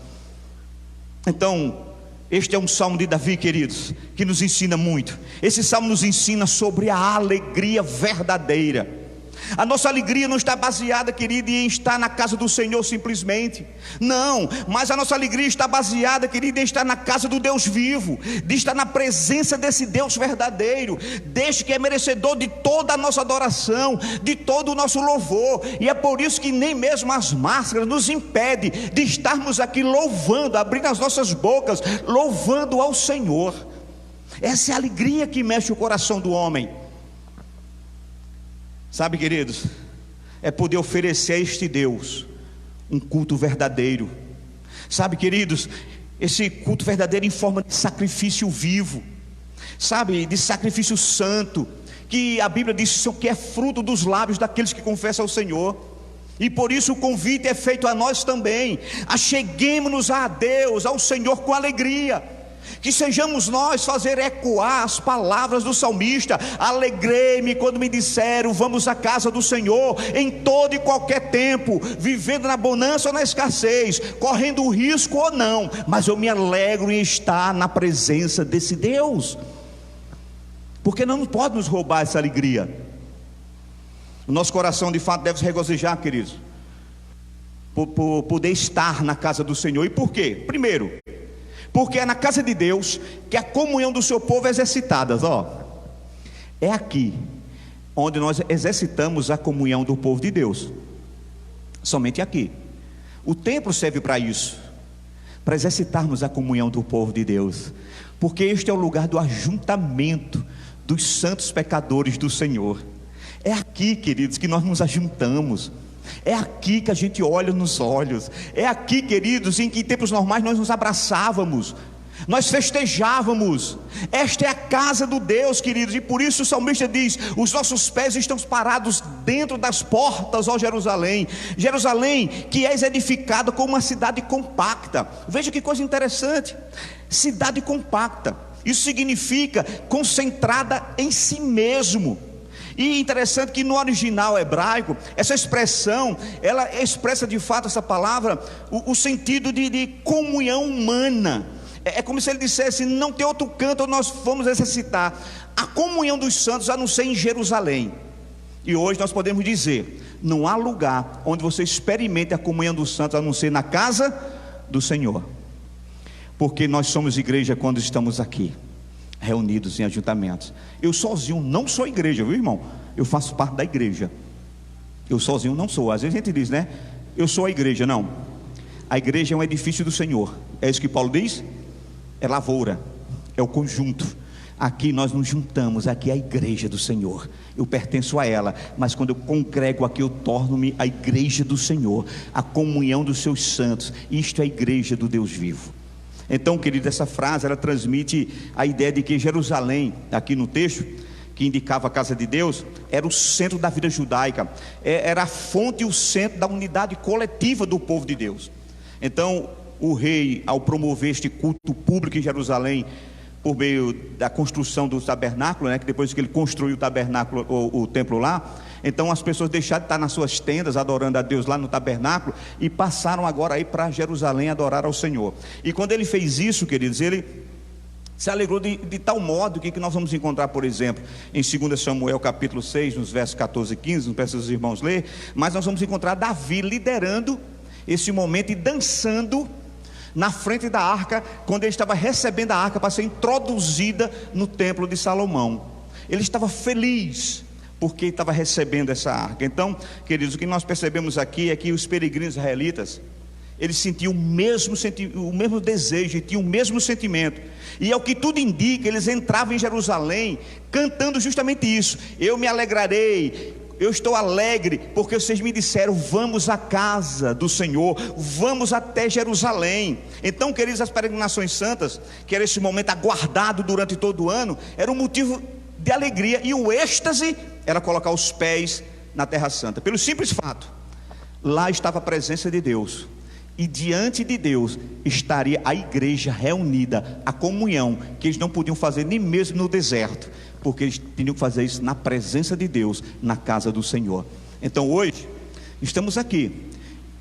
Então, este é um salmo de Davi, queridos, que nos ensina muito. Esse salmo nos ensina sobre a alegria verdadeira. A nossa alegria não está baseada, querido, em estar na casa do Senhor simplesmente, não, mas a nossa alegria está baseada, querido, em estar na casa do Deus vivo, de estar na presença desse Deus verdadeiro, deste que é merecedor de toda a nossa adoração, de todo o nosso louvor. E é por isso que nem mesmo as máscaras nos impedem de estarmos aqui louvando, abrindo as nossas bocas, louvando ao Senhor. Essa é a alegria que mexe o coração do homem. Sabe, queridos, é poder oferecer a este Deus um culto verdadeiro. Sabe, queridos, esse culto verdadeiro em forma de sacrifício vivo, sabe, de sacrifício santo, que a Bíblia diz que é fruto dos lábios daqueles que confessam ao Senhor. E por isso o convite é feito a nós também: acheguemo-nos a Deus, ao Senhor, com alegria. Que sejamos nós fazer ecoar as palavras do salmista: alegrei-me quando me disseram, vamos à casa do Senhor, em todo e qualquer tempo, vivendo na bonança ou na escassez, correndo risco ou não, mas eu me alegro em estar na presença desse Deus, porque não pode nos roubar essa alegria. O nosso coração de fato deve se regozijar, queridos, por poder estar na casa do Senhor. E por quê? Primeiro, porque é na casa de Deus que a comunhão do seu povo é exercitada. É aqui onde nós exercitamos a comunhão do povo de Deus. Somente aqui. O templo serve para isso, para exercitarmos a comunhão do povo de Deus, porque este é o lugar do ajuntamento dos santos pecadores do Senhor. É aqui, queridos, que nós nos ajuntamos. É aqui que a gente olha nos olhos. É aqui, queridos, em que em tempos normais nós nos abraçávamos, nós festejávamos. Esta é a casa do Deus, queridos, e por isso o salmista diz: os nossos pés estão parados dentro das portas, ó Jerusalém. Jerusalém que és edificada como uma cidade compacta. Veja que coisa interessante: cidade compacta, isso significa concentrada em si mesmo. E interessante que no original hebraico, essa expressão, ela expressa de fato, essa palavra, o sentido de comunhão humana. É como se ele dissesse: não tem outro canto onde nós vamos exercitar a comunhão dos santos a não ser em Jerusalém. E hoje nós podemos dizer: não há lugar onde você experimente a comunhão dos santos a não ser na casa do Senhor. Porque nós somos igreja quando estamos aqui, reunidos em ajuntamentos. Eu sozinho não sou igreja, viu, irmão? Eu faço parte da igreja. Eu sozinho não sou. Às vezes a gente diz, né? Eu sou a igreja. Não. A igreja é um edifício do Senhor. É isso que Paulo diz? É lavoura, é o conjunto. Aqui nós nos juntamos, aqui é a igreja do Senhor. Eu pertenço a ela, mas quando eu congrego aqui, eu torno-me a igreja do Senhor, a comunhão dos seus santos. Isto é a igreja do Deus vivo. Então, querido, essa frase, ela transmite a ideia de que Jerusalém, aqui no texto, que indicava a casa de Deus, era o centro da vida judaica, era a fonte e o centro da unidade coletiva do povo de Deus. Então, o rei, ao promover este culto público em Jerusalém, por meio da construção do tabernáculo, né, que depois que ele construiu o tabernáculo, o templo lá, então as pessoas deixaram de estar nas suas tendas adorando a Deus lá no tabernáculo e passaram agora aí para Jerusalém adorar ao Senhor. E quando ele fez isso, queridos, ele Se alegrou de tal modo que nós vamos encontrar, por exemplo, em 2 Samuel capítulo 6, nos versos 14 e 15, não peço aos irmãos ler, mas nós vamos encontrar Davi liderando esse momento e dançando na frente da arca, quando ele estava recebendo a arca para ser introduzida no templo de Salomão. Ele estava feliz porque estava recebendo essa arca. Então, queridos, o que nós percebemos aqui é que os peregrinos israelitas, eles sentiam o mesmo desejo e tinham o mesmo sentimento, e ao que tudo indica, eles entravam em Jerusalém cantando justamente isso: eu me alegrarei, eu estou alegre, porque vocês me disseram, vamos à casa do Senhor, vamos até Jerusalém. Então, queridos, as peregrinações santas, que era esse momento aguardado durante todo o ano, era um motivo de alegria, e o êxtase era colocar os pés na terra santa, pelo simples fato, lá estava a presença de Deus, e diante de Deus estaria a igreja reunida, a comunhão, que eles não podiam fazer nem mesmo no deserto, porque eles tinham que fazer isso na presença de Deus, na casa do Senhor. Então hoje, estamos aqui,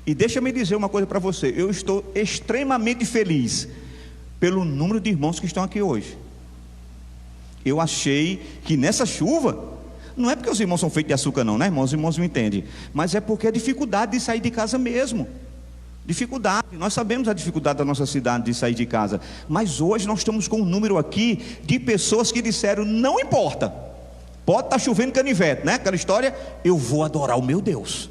e deixa-me dizer uma coisa para você: eu estou extremamente feliz pelo número de irmãos que estão aqui hoje. Eu achei que nessa chuva, não é porque os irmãos são feitos de açúcar não, né, irmãos? Os irmãos me entendem, mas é porque é dificuldade de sair de casa mesmo. Dificuldade, nós sabemos a dificuldade da nossa cidade de sair de casa, mas hoje nós estamos com um número aqui de pessoas que disseram, não importa, pode estar chovendo canivete, né? Aquela história, eu vou adorar o meu Deus,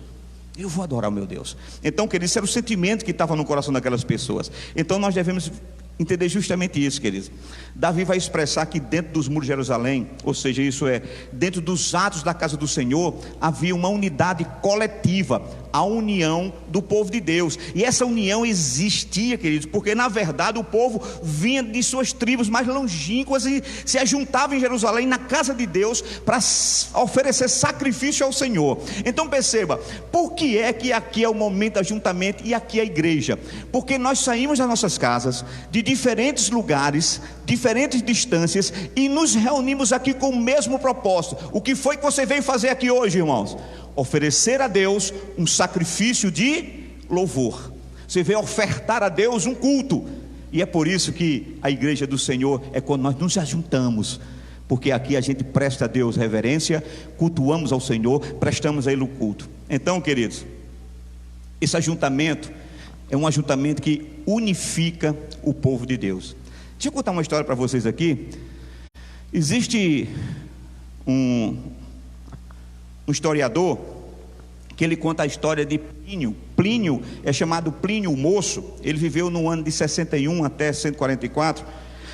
eu vou adorar o meu Deus. Então, queridos, esse era o sentimento que estava no coração daquelas pessoas. Então nós devemos entender justamente isso, queridos. Davi vai expressar que dentro dos muros de Jerusalém, ou seja, isso é, dentro dos atos da casa do Senhor, havia uma unidade coletiva, a união do povo de Deus. E essa união existia, queridos, porque na verdade o povo vinha de suas tribos mais longínquas e se ajuntava em Jerusalém, na casa de Deus, para oferecer sacrifício ao Senhor. Então perceba, por que é que aqui é o momento de ajuntamento e aqui é a igreja? Porque nós saímos das nossas casas, de diferentes lugares, diferentes distâncias, e nos reunimos aqui com o mesmo propósito. O que foi que você veio fazer aqui hoje, irmãos? Oferecer a Deus um sacrifício de louvor. Você veio ofertar a Deus um culto. E é por isso que a igreja do Senhor é quando nós nos ajuntamos, porque aqui a gente presta a Deus reverência, cultuamos ao Senhor, prestamos a Ele o culto. Então, queridos, esse ajuntamento é um ajuntamento que unifica o povo de Deus. Deixa eu contar uma história para vocês aqui. Existe um historiador que ele conta a história de Plínio. Plínio é chamado Plínio o Moço. Ele viveu no ano de 61 até 144.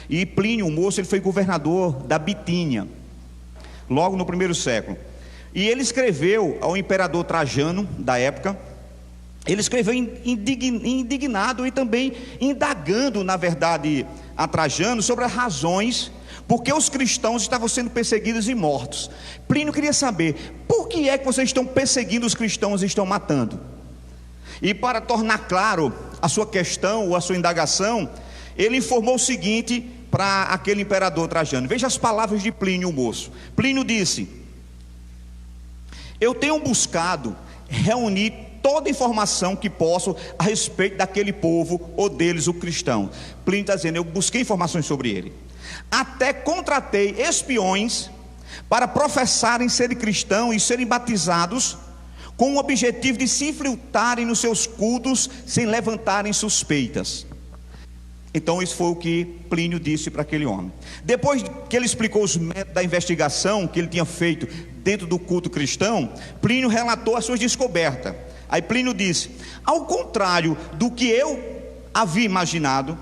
E Plínio o Moço, ele foi governador da Bitínia, logo no primeiro século. E ele escreveu ao imperador Trajano da época. Ele escreveu indignado e também indagando, na verdade, a Trajano sobre as razões porque os cristãos estavam sendo perseguidos e mortos. Plínio queria saber, por que é que vocês estão perseguindo os cristãos e estão matando? E para tornar claro a sua questão ou a sua indagação, ele informou o seguinte para aquele imperador Trajano. Veja as palavras de Plínio o Moço. Plínio disse: eu tenho buscado reunir toda a informação que posso a respeito daquele povo ou deles, o cristão. Plínio está dizendo, eu busquei informações sobre ele, até contratei espiões para professarem serem cristãos e serem batizados, com o objetivo de se infiltrarem nos seus cultos sem levantarem suspeitas. Então isso foi o que Plínio disse para aquele homem. Depois que ele explicou os métodos da investigação que ele tinha feito dentro do culto cristão, Plínio relatou as suas descobertas. Aí Plínio disse, ao contrário do que eu havia imaginado,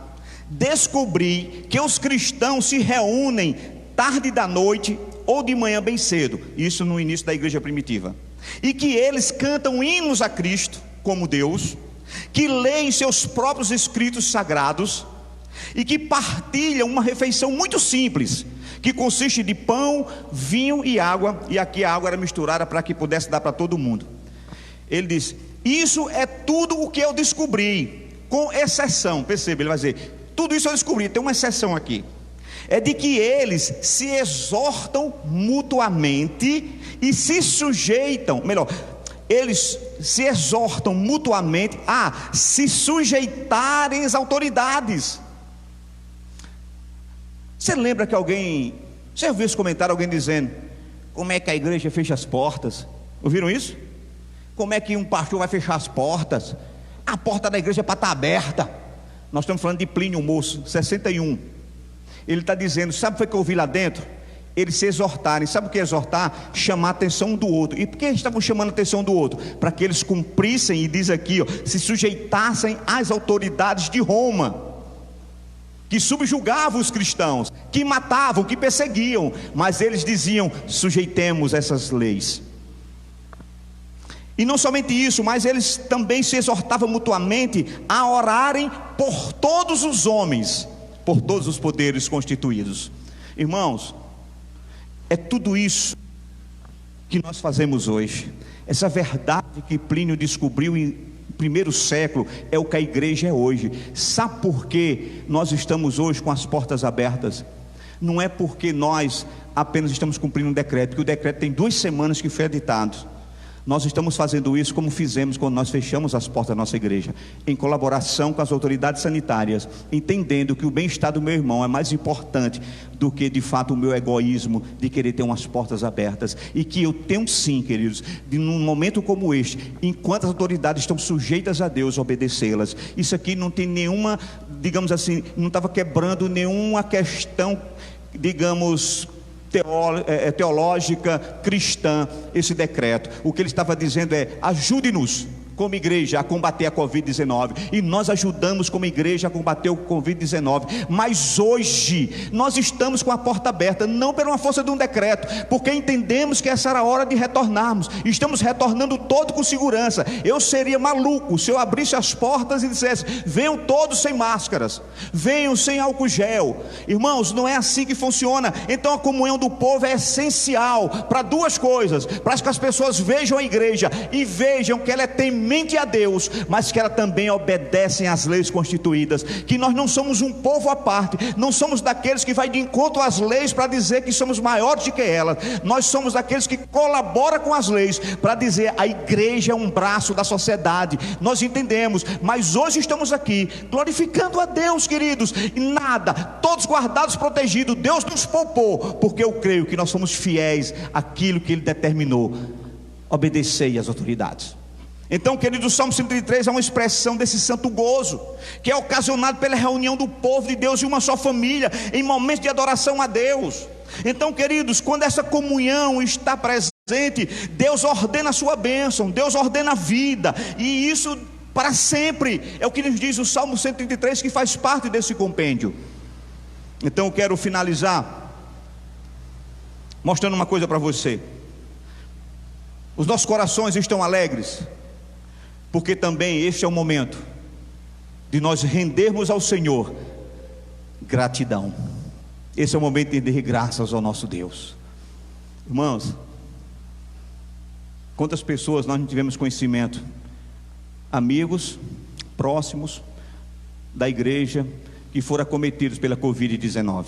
descobri que os cristãos se reúnem tarde da noite ou de manhã bem cedo, isso no início da igreja primitiva, e que eles cantam hinos a Cristo como Deus, que leem seus próprios escritos sagrados e que partilham uma refeição muito simples, que consiste de pão, vinho e água, e aqui a água era misturada para que pudesse dar para todo mundo. Ele disse, isso é tudo o que eu descobri, com exceção, perceba, ele vai dizer, tudo isso eu descobri, tem uma exceção aqui, é de que eles se exortam mutuamente e se sujeitam, melhor, eles se exortam mutuamente a se sujeitarem às autoridades. Você lembra que você ouviu esse comentário, alguém dizendo: como é que a igreja fecha as portas? Ouviram isso? Como é que um pastor vai fechar as portas? A porta da igreja é para estar aberta. Nós estamos falando de Plínio Moço, 61. Ele está dizendo, sabe o que eu ouvi lá dentro? Eles se exortarem. Sabe o que é exortar? Chamar a atenção um do outro. E por que eles estavam chamando a atenção um do outro? Para que eles cumprissem, e diz aqui, se sujeitassem às autoridades de Roma, que subjugavam os cristãos, que matavam, que perseguiam. Mas eles diziam: sujeitemos essas leis. E não somente isso, mas eles também se exortavam mutuamente a orarem por todos os homens, por todos os poderes constituídos. Irmãos, é tudo isso que nós fazemos hoje. Essa verdade que Plínio descobriu em primeiro século é o que a igreja é hoje. Sabe por que nós estamos hoje com as portas abertas? Não é porque nós apenas estamos cumprindo um decreto, porque o decreto tem 2 semanas que foi editado. Nós estamos fazendo isso como fizemos quando nós fechamos as portas da nossa igreja, em colaboração com as autoridades sanitárias, entendendo que o bem-estar do meu irmão é mais importante do que de fato o meu egoísmo de querer ter umas portas abertas. E que eu tenho sim, queridos, de num momento como este, enquanto as autoridades estão sujeitas a Deus, obedecê-las. Isso aqui não tem nenhuma, digamos assim, não estava quebrando nenhuma questão, digamos, teológica cristã, esse decreto. O que ele estava dizendo é: ajude-nos como igreja a combater a Covid-19, e nós ajudamos como igreja a combater o Covid-19, mas hoje nós estamos com a porta aberta, não por uma força de um decreto, porque entendemos que essa era a hora de retornarmos, estamos retornando todo com segurança. Eu seria maluco se eu abrisse as portas e dissesse: venham todos sem máscaras, venham sem álcool gel. Irmãos, não é assim que funciona. Então a comunhão do povo é essencial para 2 coisas: para que as pessoas vejam a igreja e vejam que ela é temente a Deus, mas que ela também obedecem às leis constituídas, que nós não somos um povo à parte, não somos daqueles que vai de encontro às leis para dizer que somos maiores do que elas. Nós somos daqueles que colaboram com as leis para dizer: a igreja é um braço da sociedade. Nós entendemos, mas hoje estamos aqui glorificando a Deus, queridos, e nada, todos guardados, protegidos. Deus nos poupou, porque eu creio que nós somos fiéis àquilo que Ele determinou: obedecei às autoridades. Então, querido, o Salmo 133 é uma expressão desse santo gozo, que é ocasionado pela reunião do povo de Deus em uma só família, em momentos de adoração a Deus. Então, queridos, quando essa comunhão está presente, Deus ordena a sua bênção, Deus ordena a vida, e isso para sempre, é o que nos diz o Salmo 133, que faz parte desse compêndio. Então eu quero finalizar mostrando uma coisa para você: os nossos corações estão alegres, porque também este é o momento de nós rendermos ao Senhor gratidão. Esse é o momento de render graças ao nosso Deus. Irmãos, quantas pessoas nós não tivemos conhecimento, amigos próximos da igreja, que foram acometidos pela Covid-19.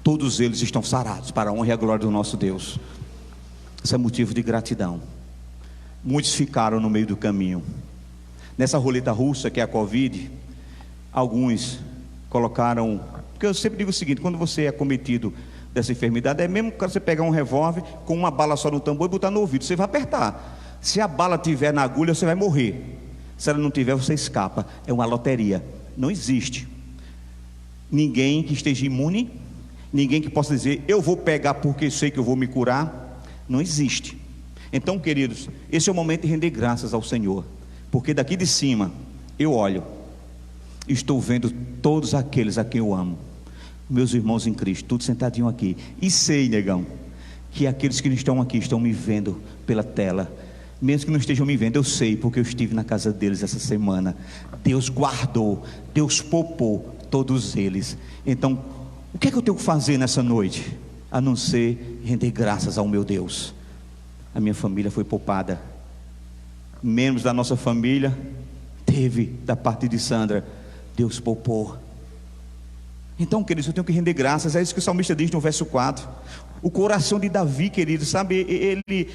Todos eles estão sarados para a honra e a glória do nosso Deus. Isso é motivo de gratidão. Muitos ficaram no meio do caminho. Nessa roleta russa que é a Covid, alguns colocaram, porque eu sempre digo o seguinte: quando você é acometido dessa enfermidade, é mesmo que você pegar um revólver com uma bala só no tambor e botar no ouvido, você vai apertar. Se a bala tiver na agulha, você vai morrer. Se ela não tiver, você escapa. É uma loteria. Não existe ninguém que esteja imune, ninguém que possa dizer: eu vou pegar porque sei que eu vou me curar. Não existe. Então, queridos, esse é o momento de render graças ao Senhor, porque daqui de cima eu olho, estou vendo todos aqueles a quem eu amo, meus irmãos em Cristo, tudo sentadinho aqui, e sei, negão, que aqueles que estão aqui estão me vendo pela tela. Mesmo que não estejam me vendo, eu sei, porque eu estive na casa deles essa semana. Deus guardou, Deus poupou todos eles. Então, o que é que eu tenho que fazer nessa noite? A não ser render graças ao meu Deus. A minha família foi poupada. Membros da nossa família teve, da parte de Sandra, Deus poupou. Então, queridos, eu tenho que render graças. É isso que o salmista diz no verso 4. O coração de Davi, queridos, sabe, ele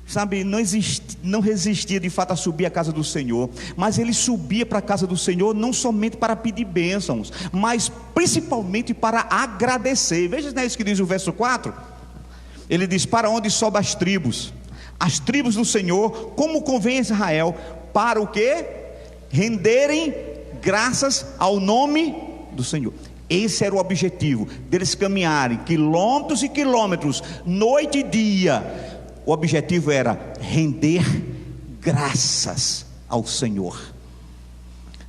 sabe, não resistia de fato a subir à casa do Senhor, mas ele subia para a casa do Senhor não somente para pedir bênçãos, mas principalmente para agradecer. Veja, não é isso que diz o verso 4? Ele diz: para onde sobem as tribos do Senhor, como convém a Israel, para o quê? Renderem graças ao nome do Senhor. Esse era o objetivo deles caminharem quilômetros e quilômetros, noite e dia. O objetivo era render graças ao Senhor.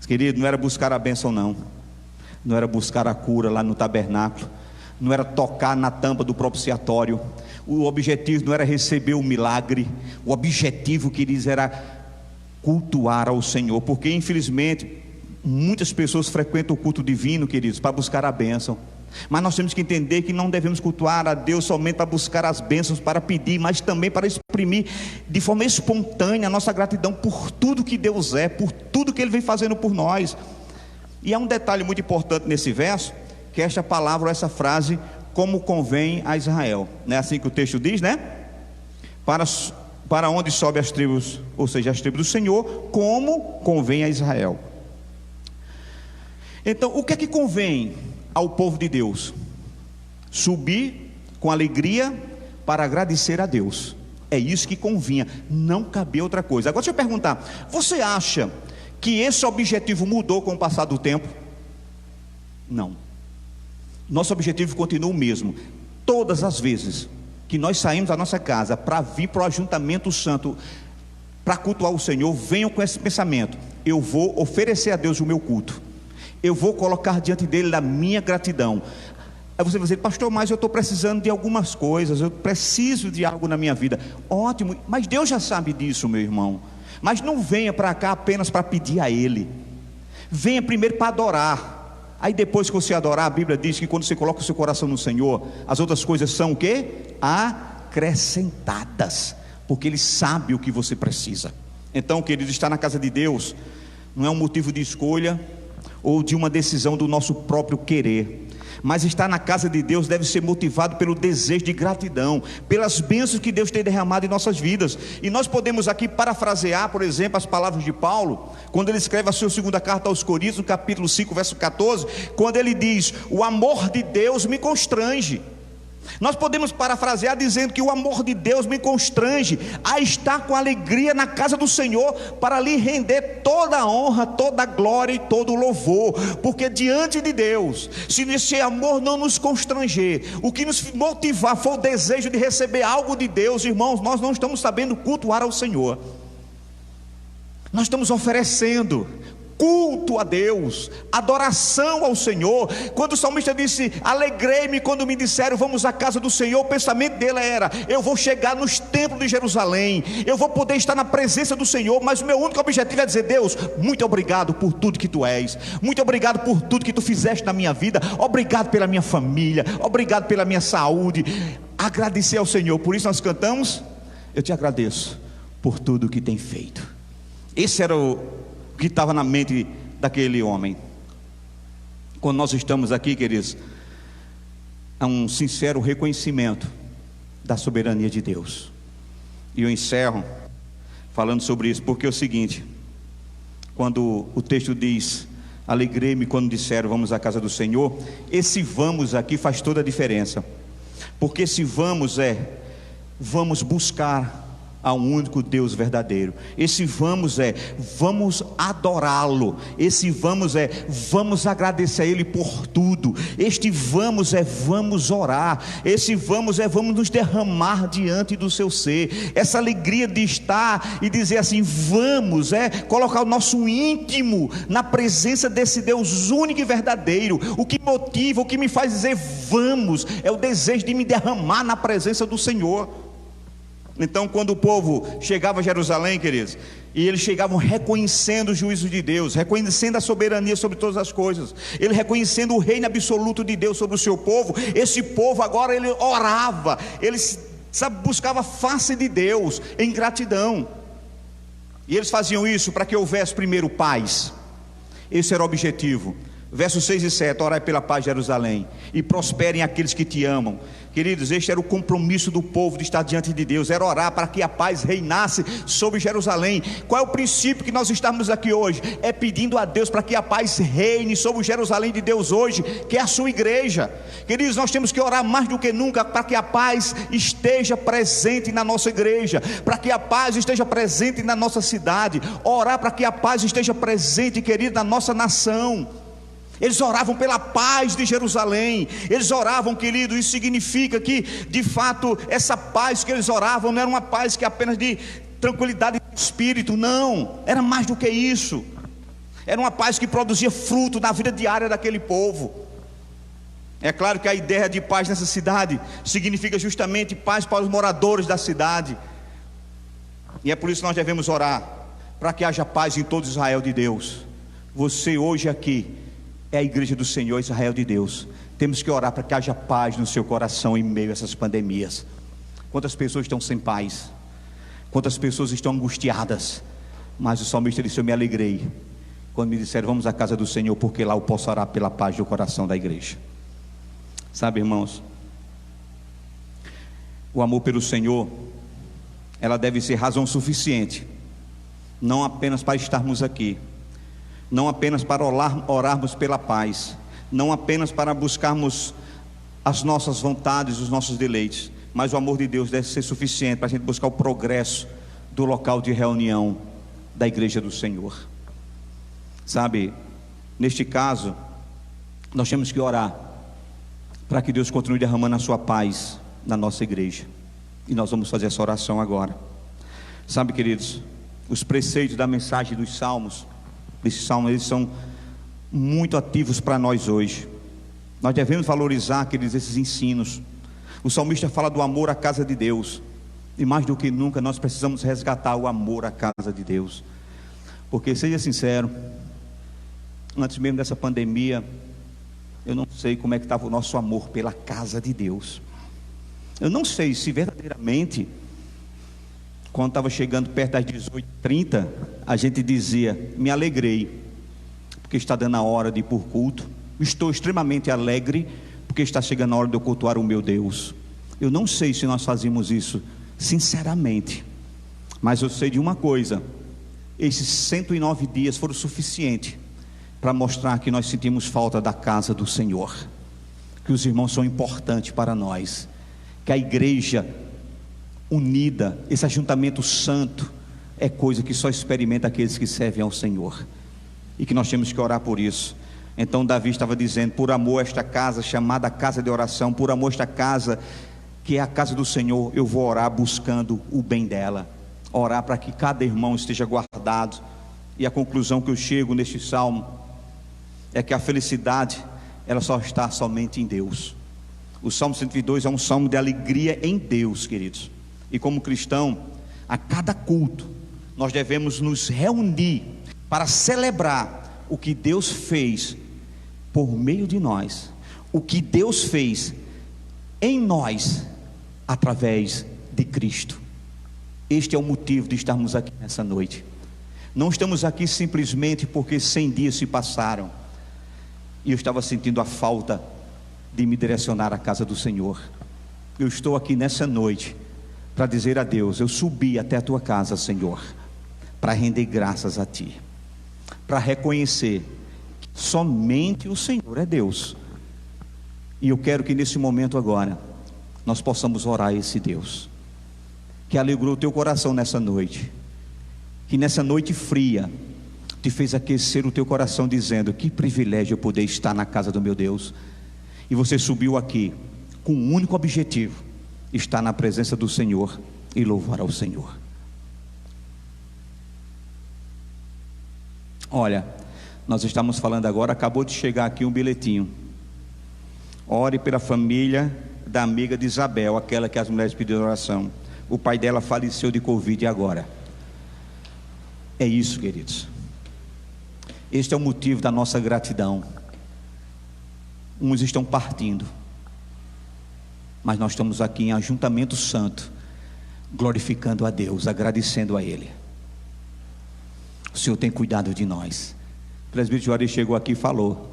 Querido, não era buscar a bênção, não era buscar a cura lá no tabernáculo, não era tocar na tampa do propiciatório. O objetivo não era receber o milagre. O objetivo, queridos, era cultuar ao Senhor, porque infelizmente muitas pessoas frequentam o culto divino, queridos, para buscar a bênção. Mas nós temos que entender que não devemos cultuar a Deus somente para buscar as bênçãos, para pedir, mas também para exprimir de forma espontânea a nossa gratidão por tudo que Deus é, por tudo que Ele vem fazendo por nós. E há um detalhe muito importante nesse verso, que é esta palavra, essa frase, como convém a Israel. Não é assim que o texto diz, né? Para onde sobe as tribos, ou seja, as tribos do Senhor, como convém a Israel. Então, o que é que convém ao povo de Deus? Subir com alegria para agradecer a Deus. É isso que convinha, não cabia outra coisa. Agora deixa eu perguntar: você acha que esse objetivo mudou com o passar do tempo? Não. Nosso objetivo continua o mesmo. Todas as vezes que nós saímos da nossa casa para vir para o ajuntamento santo, para cultuar o Senhor, venham com esse pensamento: eu vou oferecer a Deus o meu culto, eu vou colocar diante dele a minha gratidão. Aí você vai dizer: pastor, mas eu estou precisando de algumas coisas, eu preciso de algo na minha vida. Ótimo, mas Deus já sabe disso, meu irmão. Mas não venha para cá apenas para pedir a Ele. Venha primeiro para adorar. Aí depois que você adorar, a Bíblia diz que quando você coloca o seu coração no Senhor, as outras coisas são o quê? Acrescentadas, porque Ele sabe o que você precisa. Então, querido, estar na casa de Deus não é um motivo de escolha ou de uma decisão do nosso próprio querer, mas estar na casa de Deus deve ser motivado pelo desejo de gratidão, pelas bênçãos que Deus tem derramado em nossas vidas. E nós podemos aqui parafrasear, por exemplo, as palavras de Paulo, quando ele escreve a sua segunda carta aos Coríntios, no capítulo 5, verso 14, quando ele diz: o amor de Deus me constrange. Nós podemos parafrasear dizendo que o amor de Deus me constrange a estar com alegria na casa do Senhor, para lhe render toda a honra, toda a glória e todo o louvor, porque diante de Deus, se esse amor não nos constranger, o que nos motivar for o desejo de receber algo de Deus, irmãos, nós não estamos sabendo cultuar ao Senhor. Nós estamos oferecendo culto a Deus, adoração ao Senhor. Quando o salmista disse: alegrei-me quando me disseram vamos à casa do Senhor, o pensamento dele era: eu vou chegar nos templos de Jerusalém, eu vou poder estar na presença do Senhor. Mas o meu único objetivo é dizer: Deus, muito obrigado por tudo que tu és, muito obrigado por tudo que tu fizeste na minha vida, obrigado pela minha família, obrigado pela minha saúde. Agradecer ao Senhor. Por isso nós cantamos: eu te agradeço por tudo que tem feito. Esse era o que estava na mente daquele homem. Quando nós estamos aqui, queridos, há um sincero reconhecimento da soberania de Deus. E eu encerro falando sobre isso, porque é o seguinte: quando o texto diz: alegrei-me quando disseram vamos à casa do Senhor, esse vamos aqui faz toda a diferença, porque esse vamos é: vamos buscar a um único Deus verdadeiro. Esse vamos é: vamos adorá-lo. Esse vamos é: vamos agradecer a Ele por tudo. Este vamos é: vamos orar. Esse vamos é: vamos nos derramar diante do seu ser. Essa alegria de estar e dizer assim: vamos é colocar o nosso íntimo na presença desse Deus único e verdadeiro. O que motiva, o que me faz dizer vamos, é o desejo de me derramar na presença do Senhor. Então, quando o povo chegava a Jerusalém, queridos, e eles chegavam reconhecendo o juízo de Deus, reconhecendo a soberania sobre todas as coisas, ele reconhecendo o reino absoluto de Deus sobre o seu povo, esse povo agora ele orava, ele buscava a face de Deus em gratidão. E eles faziam isso para que houvesse primeiro paz. Esse era o objetivo. Versos 6 e 7, orai pela paz de Jerusalém, e prosperem aqueles que te amam. Queridos, este era o compromisso do povo de estar diante de Deus, era orar para que a paz reinasse sobre Jerusalém. Qual é o princípio que nós estamos aqui hoje? É pedindo a Deus para que a paz reine sobre Jerusalém de Deus hoje, que é a sua igreja. Queridos, nós temos que orar mais do que nunca para que a paz esteja presente na nossa igreja, para que a paz esteja presente na nossa cidade, orar para que a paz esteja presente, querido, na nossa nação. Eles oravam pela paz de Jerusalém, eles oravam, querido, isso significa que, de fato, essa paz que eles oravam não era uma paz que apenas de tranquilidade de espírito, não, era mais do que isso, era uma paz que produzia fruto na vida diária daquele povo. É claro que a ideia de paz nessa cidade significa justamente paz para os moradores da cidade, e é por isso que nós devemos orar, para que haja paz em todo Israel de Deus. Você hoje aqui é a igreja do Senhor, Israel de Deus. Temos que orar para que haja paz no seu coração em meio a essas pandemias. Quantas pessoas estão sem paz, quantas pessoas estão angustiadas, mas o salmista disse: eu me alegrei quando me disseram, vamos à casa do Senhor, porque lá eu posso orar pela paz do coração da igreja. Sabe, irmãos, o amor pelo Senhor, ela deve ser razão suficiente, não apenas para estarmos aqui, não apenas para orarmos pela paz, não apenas para buscarmos as nossas vontades, os nossos deleites, mas o amor de Deus deve ser suficiente para a gente buscar o progresso do local de reunião da igreja do Senhor. Sabe, neste caso, nós temos que orar para que Deus continue derramando a sua paz na nossa igreja, e nós vamos fazer essa oração agora. Sabe, queridos, os preceitos da mensagem dos salmos, esses salmos, eles são muito ativos para nós hoje. Nós devemos valorizar, queridos, esses ensinos. O salmista fala do amor à casa de Deus, e mais do que nunca nós precisamos resgatar o amor à casa de Deus, porque, seja sincero, antes mesmo dessa pandemia, eu não sei como é que estava o nosso amor pela casa de Deus. Eu não sei se verdadeiramente, quando estava chegando perto das 18h30, a gente dizia, me alegrei, porque está dando a hora de ir por culto. Estou extremamente alegre, porque está chegando a hora de eu cultuar o meu Deus. Eu não sei se nós fazíamos isso sinceramente, mas eu sei de uma coisa: esses 109 dias foram suficientes para mostrar que nós sentimos falta da casa do Senhor, que os irmãos são importantes para nós, que a igreja unida, esse ajuntamento santo, é coisa que só experimenta aqueles que servem ao Senhor, e que nós temos que orar por isso. Então Davi estava dizendo, por amor a esta casa, chamada casa de oração, por amor a esta casa, que é a casa do Senhor, eu vou orar buscando o bem dela, orar para que cada irmão esteja guardado. E a conclusão que eu chego neste salmo, é que a felicidade, ela só está somente em Deus. O Salmo 102 é um salmo de alegria em Deus, queridos. E como cristão, a cada culto, nós devemos nos reunir para celebrar o que Deus fez por meio de nós, o que Deus fez em nós, através de Cristo. Este é o motivo de estarmos aqui nessa noite. Não estamos aqui simplesmente porque 100 dias se passaram, e eu estava sentindo a falta de me direcionar à casa do Senhor. Eu estou aqui nessa noite para dizer a Deus, eu subi até a tua casa, Senhor, para render graças a ti, para reconhecer que somente o Senhor é Deus. E eu quero que nesse momento agora nós possamos orar a esse Deus que alegrou o teu coração nessa noite, que nessa noite fria te fez aquecer o teu coração, dizendo, que privilégio eu poder estar na casa do meu Deus. E você subiu aqui com um único objetivo: estar na presença do Senhor e louvar ao Senhor. Olha, nós estamos falando agora, acabou de chegar aqui um bilhetinho: ore pela família da amiga de Isabel, aquela que as mulheres pediram oração. O pai dela faleceu de Covid agora. É isso, queridos. Este é o motivo da nossa gratidão. Uns estão partindo, mas nós estamos aqui em ajuntamento santo, glorificando a Deus, agradecendo a Ele. O Senhor tem cuidado de nós. O presbítero Juarez chegou aqui e falou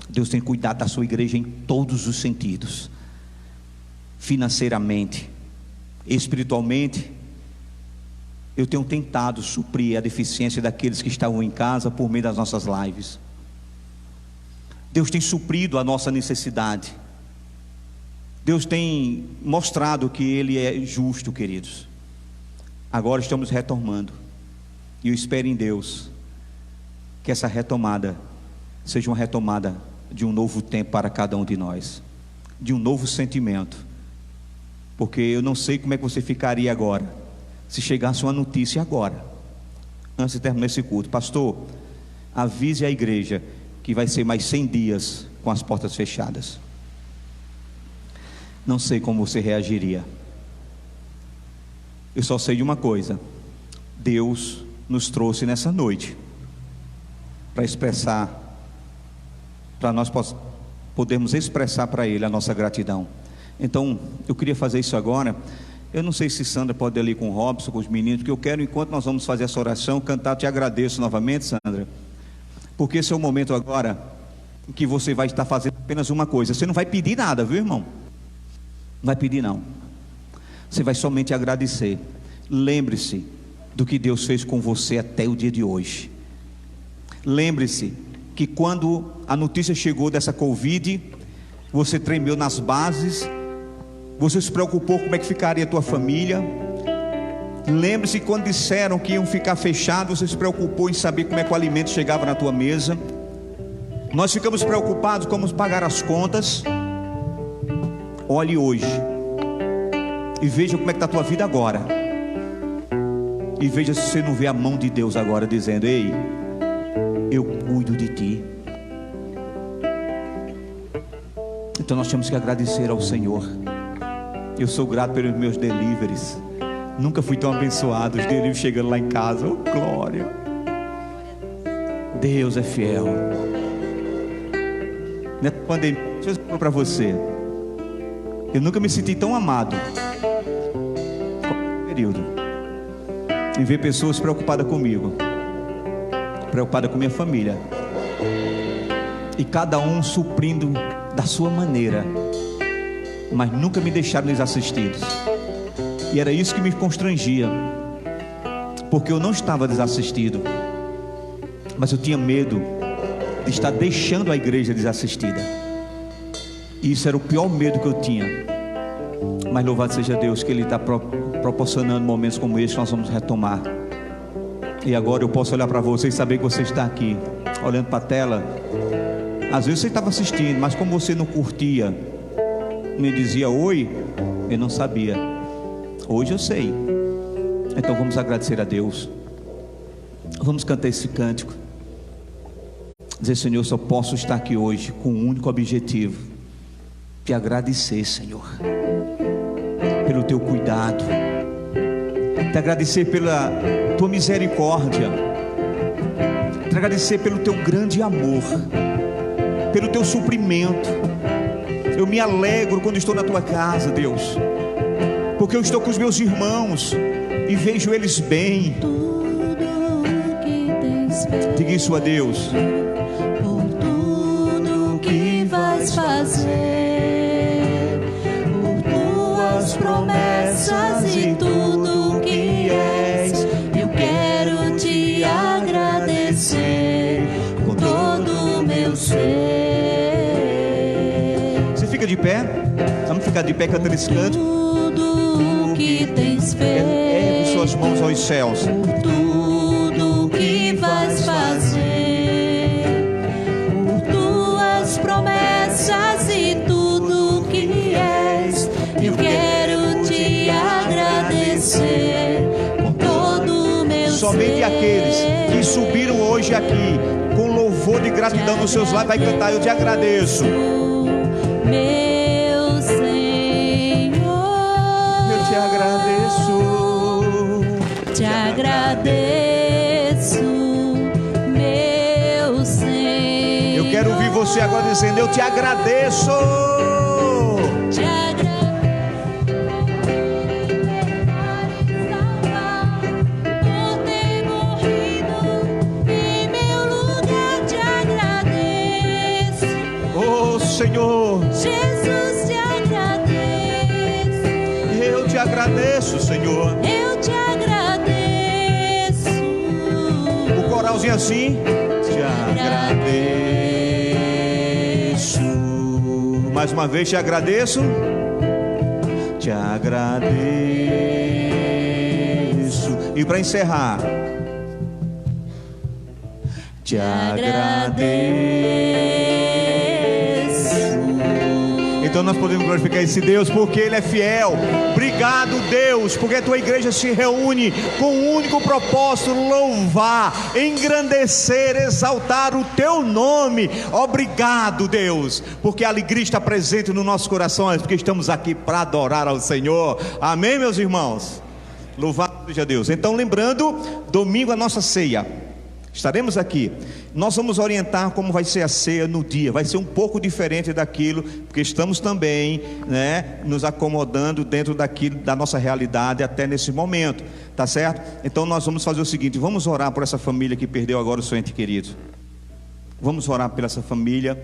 Deus tem cuidado da sua igreja em todos os sentidos, financeiramente, espiritualmente. Eu tenho tentado suprir a deficiência daqueles que estavam em casa por meio das nossas lives. Deus tem suprido a nossa necessidade. Deus tem mostrado que Ele é justo, queridos. Agora estamos retomando, e eu espero em Deus que essa retomada seja uma retomada de um novo tempo para cada um de nós, de um novo sentimento, porque eu não sei como é que você ficaria agora se chegasse uma notícia agora, antes de terminar esse culto: pastor, avise a igreja que vai ser mais 100 dias com as portas fechadas. Não sei como você reagiria. Eu só sei de uma coisa: Deus nos trouxe nessa noite para expressar, para nós podermos expressar para Ele a nossa gratidão. Então, eu queria fazer isso agora. Eu não sei se Sandra pode ir ali com o Robson, com os meninos, porque eu quero, enquanto nós vamos fazer essa oração, cantar Te Agradeço novamente, Sandra, porque esse é o momento agora em que você vai estar fazendo apenas uma coisa. Você não vai pedir nada, viu, irmão? Não vai pedir não. Você vai somente agradecer. Lembre-se do que Deus fez com você até o dia de hoje. Lembre-se que quando a notícia chegou dessa Covid, você tremeu nas bases, você se preocupou como é que ficaria a tua família. Lembre-se que quando disseram que iam ficar fechados, você se preocupou em saber como é que o alimento chegava na tua mesa. Nós ficamos preocupados como pagar as contas. Olhe hoje e veja como é que está a tua vida agora, e veja se você não vê a mão de Deus agora dizendo: ei, eu cuido de ti. Então nós temos que agradecer ao Senhor. Eu sou grato pelos meus deliveries. Nunca fui tão abençoado, os deliveries chegando lá em casa. Oh, glória! Deus é fiel. Nessa pandemia, deixa eu falar para você, eu nunca me senti tão amado como período, em ver pessoas preocupadas comigo, preocupadas com minha família, e cada um suprindo da sua maneira, mas nunca me deixaram desassistidos. E era isso que me constrangia, porque eu não estava desassistido, mas eu tinha medo de estar deixando a igreja desassistida. E isso era o pior medo que eu tinha. Mas louvado seja Deus que Ele está proporcionando momentos como esse que nós vamos retomar. E agora eu posso olhar para você e saber que você está aqui, olhando para a tela. Às vezes você estava assistindo, mas como você não curtia, me dizia oi, eu não sabia. Hoje eu sei. Então vamos agradecer a Deus. Vamos cantar esse cântico. Dizer: Senhor, eu só posso estar aqui hoje com um único objetivo: te agradecer, Senhor, pelo teu cuidado, te agradecer pela tua misericórdia, te agradecer pelo teu grande amor, pelo teu suprimento. Eu me alegro quando estou na tua casa, Deus, porque eu estou com os meus irmãos e vejo eles bem. Diga isso a Deus. Por tudo que vais fazer, por tuas promessas e tudo que és, eu quero te agradecer com todo o meu ser. Você fica de pé? Vamos ficar de pé cantando esse canto. Tudo que tens feito, Ergue suas mãos aos céus. por tudo que vais fazer, por tuas promessas e tudo que és, eu quero te agradecer com todo o meu Somente ser. aqueles que subiram hoje aqui com louvor de gratidão nos seus lábios vai cantar: eu te agradeço. Meu Senhor, Eu te agradeço. te agradeço, meu Senhor. Eu quero ouvir você agora dizendo: eu te agradeço. Te agradeço por ter morrido em meu lugar. Te agradeço Senhor. Jesus, te agradeço. Eu te agradeço, Senhor. Eu te agradeço. O coralzinho assim. Te agradeço. Mais uma vez te agradeço. Te agradeço. E para encerrar, te agradeço. Então nós podemos glorificar esse Deus porque Ele é fiel. Obrigado, Deus, porque a tua igreja se reúne com um único propósito: louvar, engrandecer, exaltar o teu nome. Obrigado, Deus, porque a alegria está presente nos nossos corações, porque estamos aqui para adorar ao Senhor. Amém, meus irmãos? Louvado seja Deus. Então, lembrando, domingo a nossa ceia, estaremos aqui. Nós vamos orientar como vai ser a ceia no dia. Vai ser um pouco diferente daquilo, porque estamos também, nos acomodando dentro daquilo, da nossa realidade até nesse momento, tá certo? Então nós vamos fazer o seguinte: vamos orar por essa família que perdeu agora o seu ente querido. Vamos orar por essa família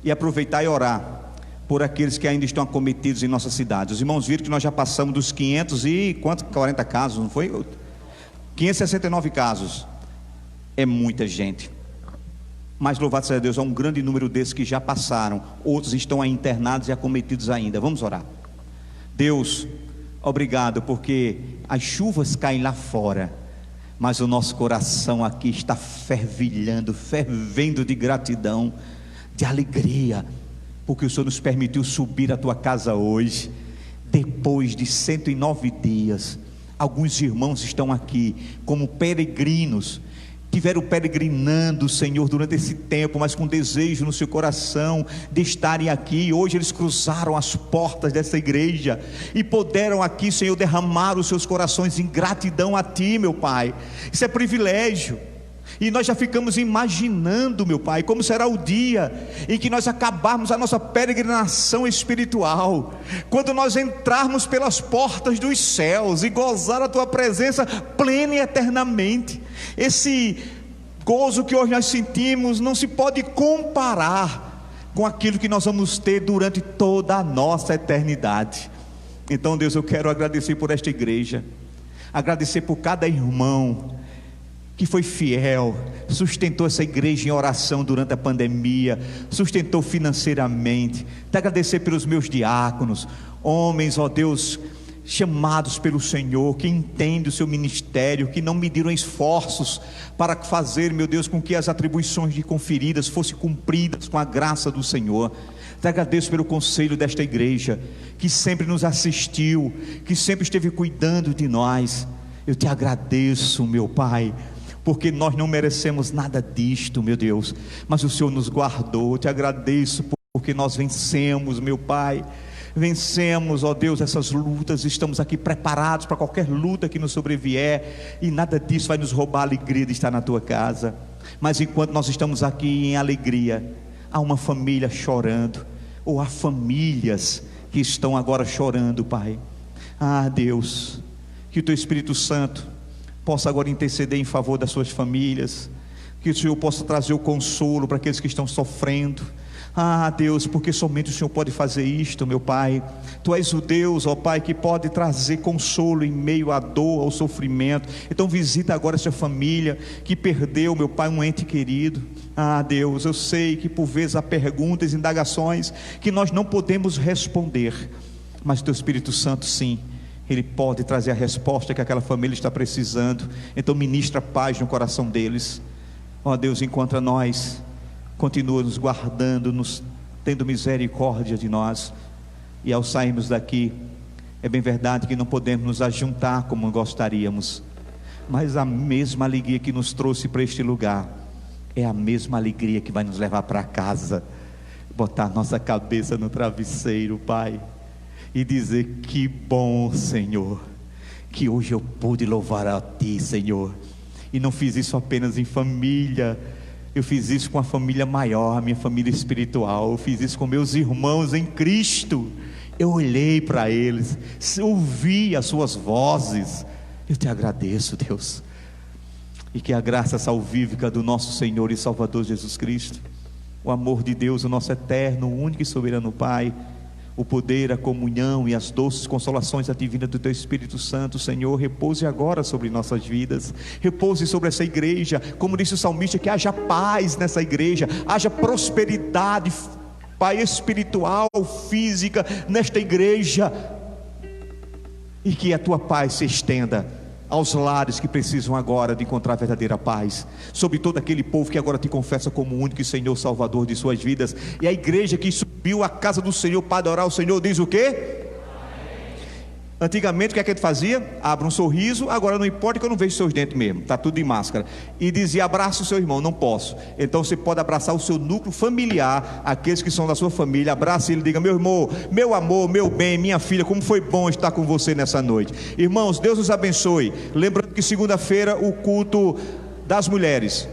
e aproveitar e orar por aqueles que ainda estão acometidos em nossa cidade. Os irmãos viram que nós já passamos dos 40 casos, não foi? 569 casos. É muita gente. Mas louvado seja Deus, há um grande número desses que já passaram. Outros estão aí internados e acometidos ainda. Vamos orar. Deus, obrigado, porque as chuvas caem lá fora, mas o nosso coração aqui está fervilhando, fervendo de gratidão, de alegria, porque o Senhor nos permitiu subir à tua casa hoje, depois de 109 dias. Alguns irmãos estão aqui como peregrinos, tiveram peregrinando, Senhor, durante esse tempo, mas com desejo no seu coração de estarem aqui. Hoje eles cruzaram as portas dessa igreja e puderam aqui, Senhor, derramar os seus corações em gratidão a Ti, meu Pai. Isso é privilégio. E nós já ficamos imaginando, meu Pai, como será o dia em que nós acabarmos a nossa peregrinação espiritual, quando nós entrarmos pelas portas dos céus e gozar a Tua presença plena e eternamente. Esse gozo que hoje nós sentimos não se pode comparar com aquilo que nós vamos ter durante toda a nossa eternidade. Então, Deus, eu quero agradecer por esta igreja, agradecer por cada irmão que foi fiel, sustentou essa igreja em oração durante a pandemia, sustentou financeiramente. Te agradecer pelos meus diáconos, homens, ó Deus, chamados pelo Senhor, que entendem o seu ministério, que não mediram esforços para fazer, meu Deus, com que as atribuições lhe conferidas fossem cumpridas com a graça do Senhor. Te agradeço pelo conselho desta igreja, que sempre nos assistiu, que sempre esteve cuidando de nós. Eu te agradeço, meu Pai, porque nós não merecemos nada disto, meu Deus, mas o Senhor nos guardou. Eu te agradeço porque nós vencemos, meu Pai, vencemos, ó Deus, essas lutas. Estamos aqui preparados para qualquer luta que nos sobrevier, e nada disso vai nos roubar a alegria de estar na tua casa. Mas enquanto nós estamos aqui em alegria, há uma família chorando, ou há famílias que estão agora chorando, Pai. Ah, Deus, que o teu Espírito Santo possa agora interceder em favor das suas famílias, que o Senhor possa trazer o consolo para aqueles que estão sofrendo. Ah, Deus, porque somente o Senhor pode fazer isto, meu Pai. Tu és o Deus, ó Pai, que pode trazer consolo em meio à dor, ao sofrimento. Então visita agora essa família que perdeu, meu Pai, um ente querido. Ah, Deus, eu sei que por vezes há perguntas, indagações que nós não podemos responder, mas o teu Espírito Santo sim, Ele pode trazer a resposta que aquela família está precisando. Então ministra paz no coração deles. Ó Deus, encontra nós, continua nos guardando, nos tendo misericórdia de nós. E ao sairmos daqui, é bem verdade que não podemos nos ajuntar como gostaríamos, mas a mesma alegria que nos trouxe para este lugar é a mesma alegria que vai nos levar para casa, botar nossa cabeça no travesseiro, Pai, e dizer: que bom, Senhor, que hoje eu pude louvar a Ti, Senhor. E não fiz isso apenas em família, eu fiz isso com a família maior, a minha família espiritual. Eu fiz isso com meus irmãos em Cristo. Eu olhei para eles, ouvi as suas vozes. Eu te agradeço, Deus, e que a graça salvífica do nosso Senhor e Salvador Jesus Cristo, o amor de Deus, o nosso eterno, único e soberano Pai, o poder, a comunhão e as doces consolações da divina do Teu Espírito Santo, Senhor, repouse agora sobre nossas vidas, repouse sobre essa igreja, como disse o salmista, que haja paz nessa igreja, haja prosperidade, Pai, espiritual, física, nesta igreja, e que a Tua paz se estenda aos lares que precisam agora de encontrar a verdadeira paz, sobre todo aquele povo que agora te confessa como o único Senhor Salvador de suas vidas. E a igreja que subiu à casa do Senhor para adorar o Senhor diz o quê? Antigamente o que é que ele fazia? Abre um sorriso, agora não importa que eu não vejo seus dentes mesmo, está tudo de máscara, e dizia: abraça o seu irmão. Não posso. Então você pode abraçar o seu núcleo familiar, aqueles que são da sua família. Abraça ele e diga: meu irmão, meu amor, meu bem, minha filha, como foi bom estar com você nessa noite. Irmãos, Deus nos abençoe. Lembrando que segunda-feira o culto das mulheres